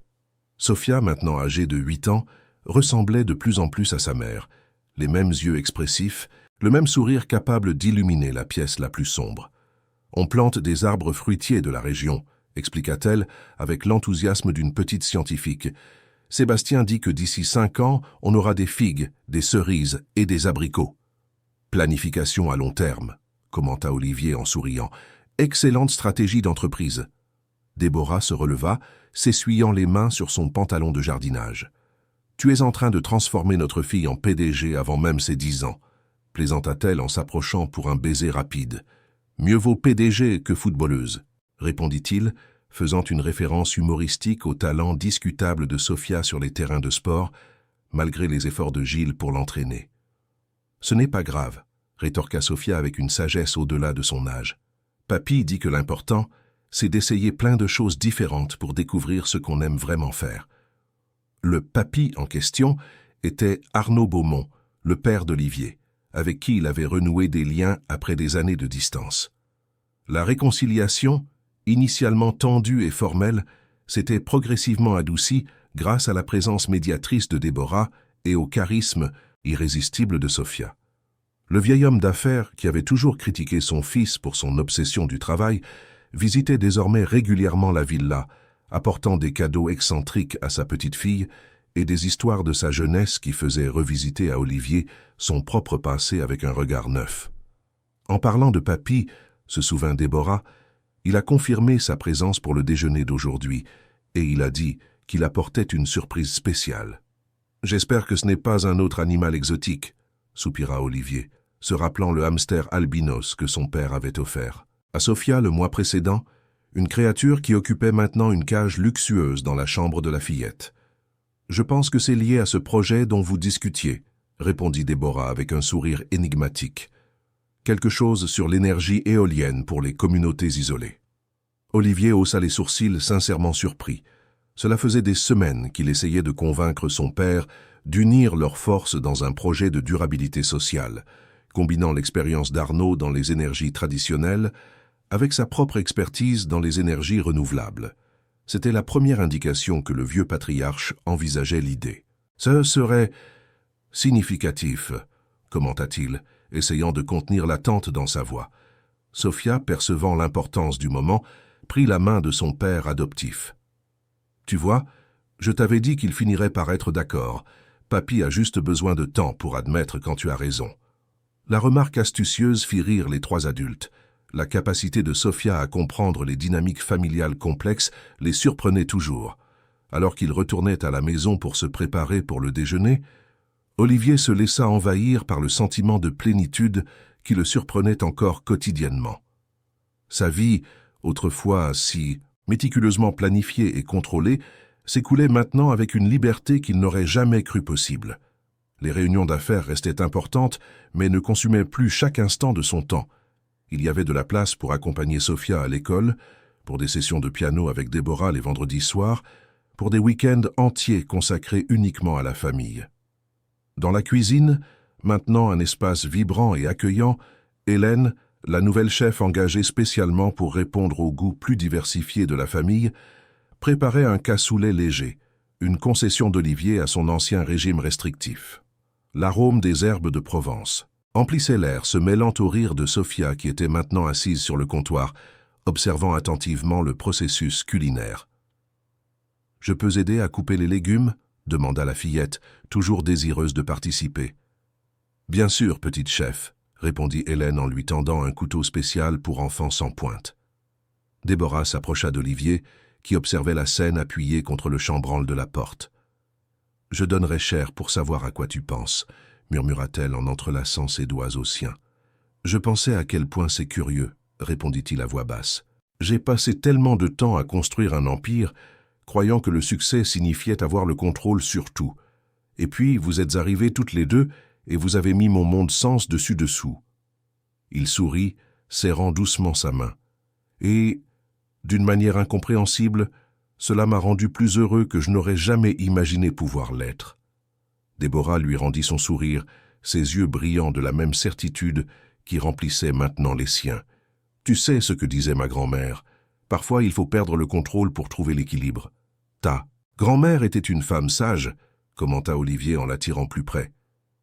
Sophia, maintenant âgée de 8 ans, ressemblait de plus en plus à sa mère, les mêmes yeux expressifs, le même sourire capable d'illuminer la pièce la plus sombre. « On plante des arbres fruitiers de la région », expliqua-t-elle avec l'enthousiasme d'une petite scientifique. « Sébastien dit que d'ici 5 ans, on aura des figues, des cerises et des abricots. »« Planification à long terme », commenta Olivier en souriant. « Excellente stratégie d'entreprise. » Déborah se releva, s'essuyant les mains sur son pantalon de jardinage. « Tu es en train de transformer notre fille en PDG avant même ses 10 ans, » plaisanta-t-elle en s'approchant pour un baiser rapide. « Mieux vaut PDG que footballeuse, » répondit-il, faisant une référence humoristique au talent discutable de Sophia sur les terrains de sport, malgré les efforts de Gilles pour l'entraîner. « Ce n'est pas grave, » rétorqua Sophia avec une sagesse au-delà de son âge. « Papy dit que l'important, c'est d'essayer plein de choses différentes pour découvrir ce qu'on aime vraiment faire. » Le papy en question était Arnaud Beaumont, le père d'Olivier, avec qui il avait renoué des liens après des années de distance. La réconciliation, initialement tendue et formelle, s'était progressivement adoucie grâce à la présence médiatrice de Déborah et au charisme irrésistible de Sophia. Le vieil homme d'affaires, qui avait toujours critiqué son fils pour son obsession du travail, visitait désormais régulièrement la villa, apportant des cadeaux excentriques à sa petite-fille et des histoires de sa jeunesse qui faisaient revisiter à Olivier son propre passé avec un regard neuf. En parlant de papy, se souvint Déborah, il a confirmé sa présence pour le déjeuner d'aujourd'hui et il a dit qu'il apportait une surprise spéciale. « J'espère que ce n'est pas un autre animal exotique », soupira Olivier, se rappelant le hamster albinos que son père avait offert. À Sophia, le mois précédent, une créature qui occupait maintenant une cage luxueuse dans la chambre de la fillette. « Je pense que c'est lié à ce projet dont vous discutiez, » répondit Déborah avec un sourire énigmatique. « Quelque chose sur l'énergie éolienne pour les communautés isolées. » Olivier haussa les sourcils sincèrement surpris. Cela faisait des semaines qu'il essayait de convaincre son père d'unir leurs forces dans un projet de durabilité sociale, combinant l'expérience d'Arnaud dans les énergies traditionnelles avec sa propre expertise dans les énergies renouvelables. C'était la première indication que le vieux patriarche envisageait l'idée. « Ce serait significatif », commenta-t-il, essayant de contenir l'attente dans sa voix. Sophia, percevant l'importance du moment, prit la main de son père adoptif. « Tu vois, je t'avais dit qu'il finirait par être d'accord. Papy a juste besoin de temps pour admettre quand tu as raison. » La remarque astucieuse fit rire les 3 adultes. La capacité de Sophia à comprendre les dynamiques familiales complexes les surprenait toujours. Alors qu'ils retournaient à la maison pour se préparer pour le déjeuner, Olivier se laissa envahir par le sentiment de plénitude qui le surprenait encore quotidiennement. Sa vie, autrefois si méticuleusement planifiée et contrôlée, s'écoulait maintenant avec une liberté qu'il n'aurait jamais cru possible. Les réunions d'affaires restaient importantes, mais ne consumaient plus chaque instant de son temps. Il y avait de la place pour accompagner Sophia à l'école, pour des sessions de piano avec Déborah les vendredis soirs, pour des week-ends entiers consacrés uniquement à la famille. Dans la cuisine, maintenant un espace vibrant et accueillant, Hélène, la nouvelle chef engagée spécialement pour répondre aux goûts plus diversifiés de la famille, préparait un cassoulet léger, une concession d'Olivier à son ancien régime restrictif. L'arôme des herbes de Provence emplissait l'air, se mêlant au rire de Sophia qui était maintenant assise sur le comptoir, observant attentivement le processus culinaire. « Je peux aider à couper les légumes ?» demanda la fillette, toujours désireuse de participer. « Bien sûr, petite chef, répondit Hélène en lui tendant un couteau spécial pour enfants sans pointe. Déborah s'approcha d'Olivier, qui observait la scène appuyé contre le chambranle de la porte. « Je donnerais cher pour savoir à quoi tu penses », murmura-t-elle en entrelaçant ses doigts aux siens. « Je pensais à quel point c'est curieux, » répondit-il à voix basse. « J'ai passé tellement de temps à construire un empire, croyant que le succès signifiait avoir le contrôle sur tout. Et puis, vous êtes arrivés toutes les deux, et vous avez mis mon monde sens dessus-dessous. » Il sourit, serrant doucement sa main. « Et, d'une manière incompréhensible, cela m'a rendu plus heureux que je n'aurais jamais imaginé pouvoir l'être. » Déborah lui rendit son sourire, ses yeux brillant de la même certitude qui remplissait maintenant les siens. « Tu sais ce que disait ma grand-mère. Parfois, il faut perdre le contrôle pour trouver l'équilibre. »« Ta grand-mère était une femme sage, » commenta Olivier en l'attirant plus près.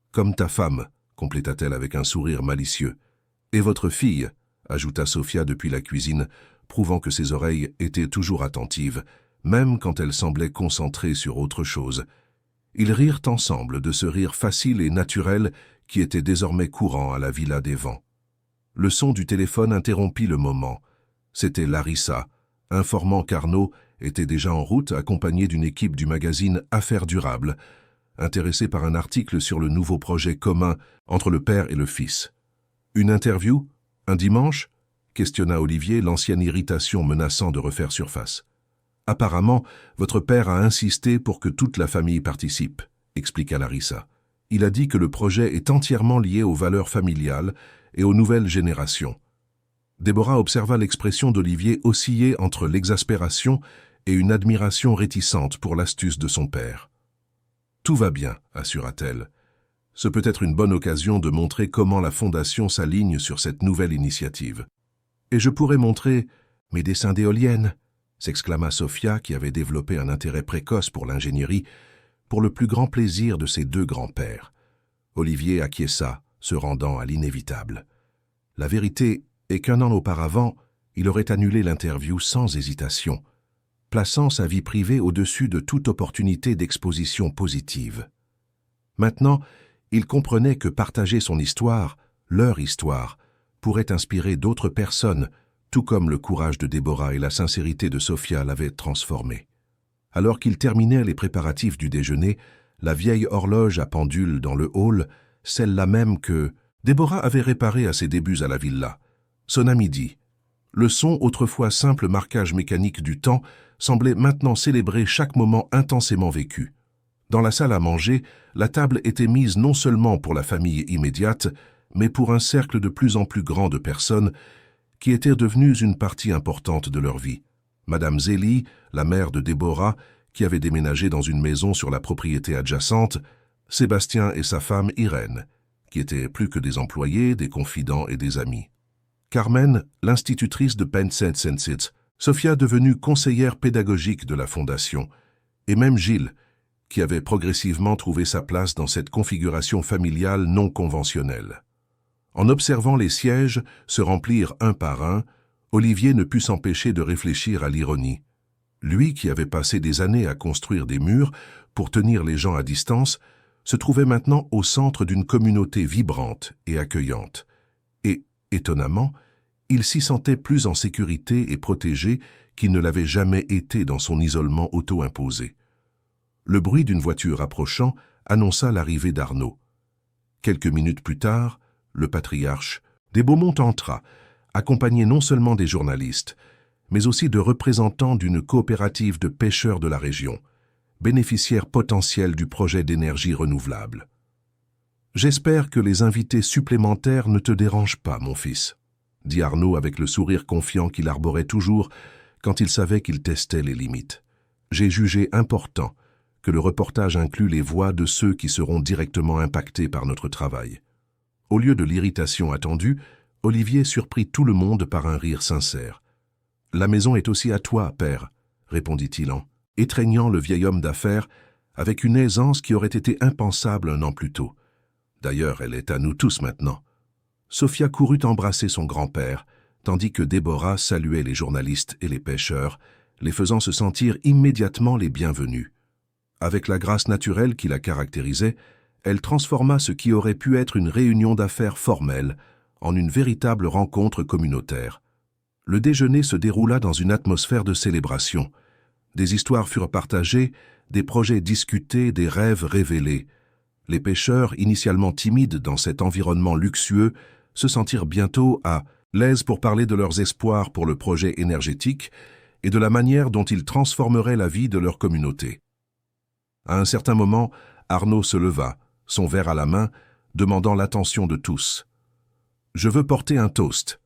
« Comme ta femme, » compléta-t-elle avec un sourire malicieux. « Et votre fille, » ajouta Sophia depuis la cuisine, prouvant que ses oreilles étaient toujours attentives, même quand elle semblait concentrée sur autre chose. Ils rirent ensemble de ce rire facile et naturel qui était désormais courant à la Villa des Vents. Le son du téléphone interrompit le moment. C'était Larissa, informant qu'Arnaud était déjà en route accompagné d'une équipe du magazine Affaires durables, intéressée par un article sur le nouveau projet commun entre le père et le fils. « Une interview? Un dimanche ?» questionna Olivier, l'ancienne irritation menaçant de refaire surface. « Apparemment, votre père a insisté pour que toute la famille participe, » expliqua Larissa. « Il a dit que le projet est entièrement lié aux valeurs familiales et aux nouvelles générations. » Déborah observa l'expression d'Olivier osciller entre l'exaspération et une admiration réticente pour l'astuce de son père. « Tout va bien, » assura-t-elle. « Ce peut être une bonne occasion de montrer comment la Fondation s'aligne sur cette nouvelle initiative. »« Et je pourrais montrer mes dessins d'éoliennes » s'exclama Sophia, qui avait développé un intérêt précoce pour l'ingénierie, pour le plus grand plaisir de ses deux grands-pères. Olivier acquiesça, se rendant à l'inévitable. La vérité est qu'1 an auparavant, il aurait annulé l'interview sans hésitation, plaçant sa vie privée au-dessus de toute opportunité d'exposition positive. Maintenant, il comprenait que partager son histoire, leur histoire, pourrait inspirer d'autres personnes, tout comme le courage de Déborah et la sincérité de Sophia l'avaient transformé. Alors qu'il terminait les préparatifs du déjeuner, la vieille horloge à pendule dans le hall, celle-là même que Déborah avait réparée à ses débuts à la villa, sonna midi. Le son, autrefois simple marquage mécanique du temps, semblait maintenant célébrer chaque moment intensément vécu. Dans la salle à manger, la table était mise non seulement pour la famille immédiate, mais pour un cercle de plus en plus grand de personnes qui étaient devenues une partie importante de leur vie. Madame Zélie, la mère de Déborah, qui avait déménagé dans une maison sur la propriété adjacente, Sébastien et sa femme Irène, qui étaient plus que des employés, des confidents et des amis. Carmen, l'institutrice de Penn State, Sophia devenue conseillère pédagogique de la Fondation, et même Gilles, qui avait progressivement trouvé sa place dans cette configuration familiale non conventionnelle. En observant les sièges se remplir un par un, Olivier ne put s'empêcher de réfléchir à l'ironie. Lui, qui avait passé des années à construire des murs pour tenir les gens à distance, se trouvait maintenant au centre d'une communauté vibrante et accueillante. Et, étonnamment, il s'y sentait plus en sécurité et protégé qu'il ne l'avait jamais été dans son isolement auto-imposé. Le bruit d'une voiture approchant annonça l'arrivée d'Arnaud. Quelques minutes plus tard, le patriarche des Beaumont entra, accompagné non seulement des journalistes, mais aussi de représentants d'une coopérative de pêcheurs de la région, bénéficiaires potentiels du projet d'énergie renouvelable. « J'espère que les invités supplémentaires ne te dérangent pas, mon fils, » dit Arnaud avec le sourire confiant qu'il arborait toujours quand il savait qu'il testait les limites. « J'ai jugé important que le reportage inclue les voix de ceux qui seront directement impactés par notre travail. » Au lieu de l'irritation attendue, Olivier surprit tout le monde par un rire sincère. « La maison est aussi à toi, père, » répondit-il en étreignant le vieil homme d'affaires avec une aisance qui aurait été impensable 1 an plus tôt. D'ailleurs, elle est à nous tous maintenant. Sophia courut embrasser son grand-père, tandis que Déborah saluait les journalistes et les pêcheurs, les faisant se sentir immédiatement les bienvenus. Avec la grâce naturelle qui la caractérisait, elle transforma ce qui aurait pu être une réunion d'affaires formelle en une véritable rencontre communautaire. Le déjeuner se déroula dans une atmosphère de célébration. Des histoires furent partagées, des projets discutés, des rêves révélés. Les pêcheurs, initialement timides dans cet environnement luxueux, se sentirent bientôt à l'aise pour parler de leurs espoirs pour le projet énergétique et de la manière dont ils transformeraient la vie de leur communauté. À un certain moment, Arnaud se leva, son verre à la main, demandant l'attention de tous. « Je veux porter un toast »,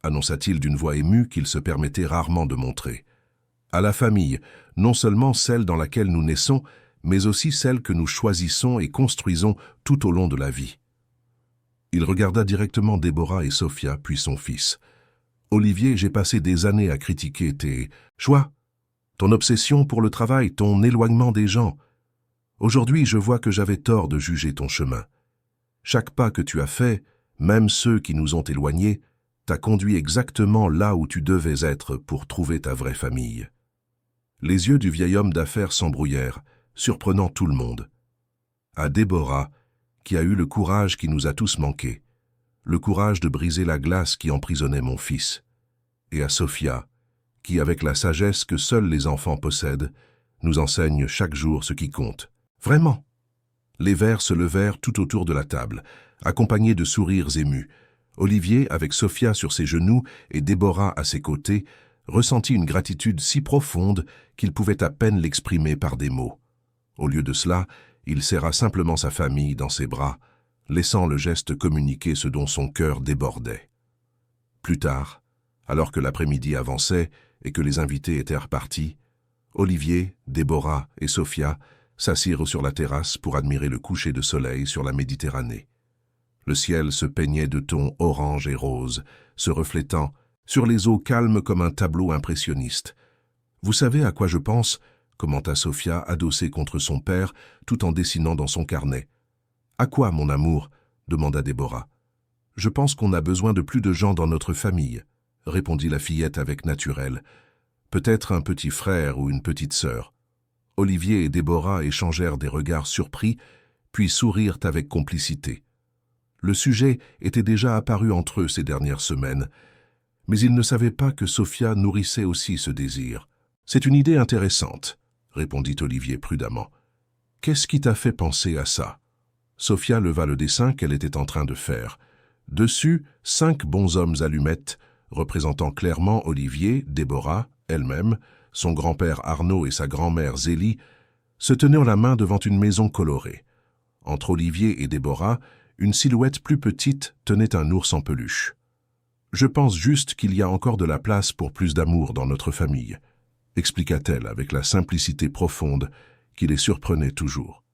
annonça-t-il d'une voix émue qu'il se permettait rarement de montrer. « À la famille, non seulement celle dans laquelle nous naissons, mais aussi celle que nous choisissons et construisons tout au long de la vie. » Il regarda directement Déborah et Sophia, puis son fils. « Olivier, j'ai passé des années à critiquer tes choix, ton obsession pour le travail, ton éloignement des gens. Aujourd'hui, je vois que j'avais tort de juger ton chemin. Chaque pas que tu as fait, même ceux qui nous ont éloignés, t'a conduit exactement là où tu devais être pour trouver ta vraie famille. » Les yeux du vieil homme d'affaires s'embrouillèrent, surprenant tout le monde. À Déborah, qui a eu le courage qui nous a tous manqué, le courage de briser la glace qui emprisonnait mon fils, et à Sophia, qui, avec la sagesse que seuls les enfants possèdent, nous enseigne chaque jour ce qui compte. Vraiment. Les verres se levèrent tout autour de la table, accompagnés de sourires émus. Olivier, avec Sophia sur ses genoux et Déborah à ses côtés, ressentit une gratitude si profonde qu'il pouvait à peine l'exprimer par des mots. Au lieu de cela, il serra simplement sa famille dans ses bras, laissant le geste communiquer ce dont son cœur débordait. Plus tard, alors que l'après-midi avançait et que les invités étaient repartis, Olivier, Déborah et Sophia s'assirent sur la terrasse pour admirer le coucher de soleil sur la Méditerranée. Le ciel se peignait de tons orange et rose, se reflétant sur les eaux calmes comme un tableau impressionniste. « Vous savez à quoi je pense ?» commenta Sophia, adossée contre son père, tout en dessinant dans son carnet. « À quoi, mon amour ?» demanda Déborah. « Je pense qu'on a besoin de plus de gens dans notre famille, » répondit la fillette avec naturel. « Peut-être un petit frère ou une petite sœur. » Olivier et Déborah échangèrent des regards surpris, puis sourirent avec complicité. Le sujet était déjà apparu entre eux ces dernières semaines, mais ils ne savaient pas que Sophia nourrissait aussi ce désir. « C'est une idée intéressante, » répondit Olivier prudemment. « Qu'est-ce qui t'a fait penser à ça ?» Sophia leva le dessin qu'elle était en train de faire. Dessus, 5 bonshommes allumettes, représentant clairement Olivier, Déborah, elle-même, son grand-père Arnaud et sa grand-mère Zélie, se tenaient la main devant une maison colorée. Entre Olivier et Déborah, une silhouette plus petite tenait un ours en peluche. « Je pense juste qu'il y a encore de la place pour plus d'amour dans notre famille, » expliqua-t-elle avec la simplicité profonde qui les surprenait toujours.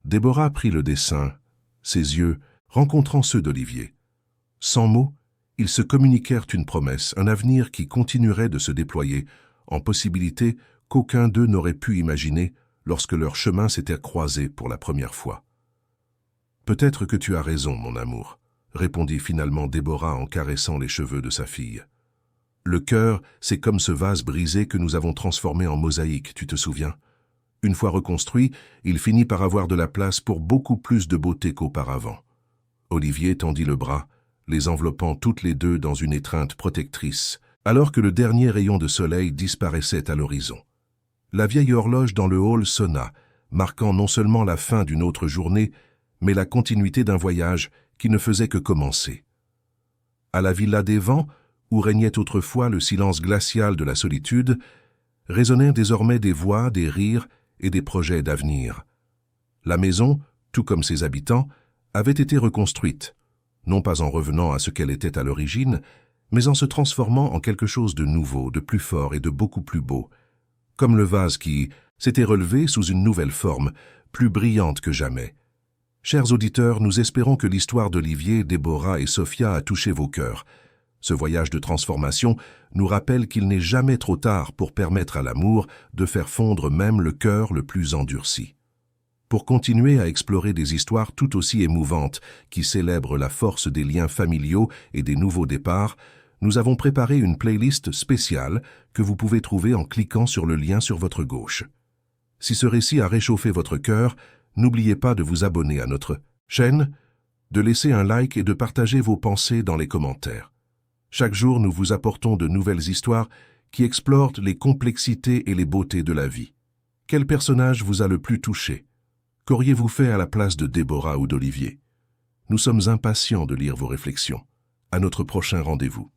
Déborah prit le dessin, ses yeux rencontrant ceux d'Olivier. Sans mots, ils se communiquèrent une promesse, un avenir qui continuerait de se déployer en possibilités qu'aucun d'eux n'aurait pu imaginer lorsque leurs chemins s'étaient croisés pour la première fois. « Peut-être que tu as raison, mon amour, » répondit finalement Déborah en caressant les cheveux de sa fille. « Le cœur, c'est comme ce vase brisé que nous avons transformé en mosaïque, tu te souviens? Une fois reconstruit, il finit par avoir de la place pour beaucoup plus de beauté qu'auparavant. » Olivier tendit le bras, les enveloppant toutes les deux dans une étreinte protectrice, alors que le dernier rayon de soleil disparaissait à l'horizon. La vieille horloge dans le hall sonna, marquant non seulement la fin d'une autre journée, mais la continuité d'un voyage qui ne faisait que commencer. À la Villa des Vents, où régnait autrefois le silence glacial de la solitude, résonnèrent désormais des voix, des rires et des projets d'avenir. La maison, tout comme ses habitants, avait été reconstruite, non pas en revenant à ce qu'elle était à l'origine, mais en se transformant en quelque chose de nouveau, de plus fort et de beaucoup plus beau, comme le vase qui s'était relevé sous une nouvelle forme, plus brillante que jamais. Chers auditeurs, nous espérons que l'histoire d'Olivier, Déborah et Sophia a touché vos cœurs. Ce voyage de transformation nous rappelle qu'il n'est jamais trop tard pour permettre à l'amour de faire fondre même le cœur le plus endurci. Pour continuer à explorer des histoires tout aussi émouvantes qui célèbrent la force des liens familiaux et des nouveaux départs, nous avons préparé une playlist spéciale que vous pouvez trouver en cliquant sur le lien sur votre gauche. Si ce récit a réchauffé votre cœur, N'oubliez pas de vous abonner à notre chaîne, de laisser un like et de partager vos pensées dans les commentaires. Chaque jour, nous vous apportons de nouvelles histoires qui explorent les complexités et les beautés de la vie. Quel personnage vous a le plus touché? Qu'auriez-vous fait à la place de Déborah ou d'Olivier? Nous sommes impatients de lire vos réflexions. À notre prochain rendez-vous.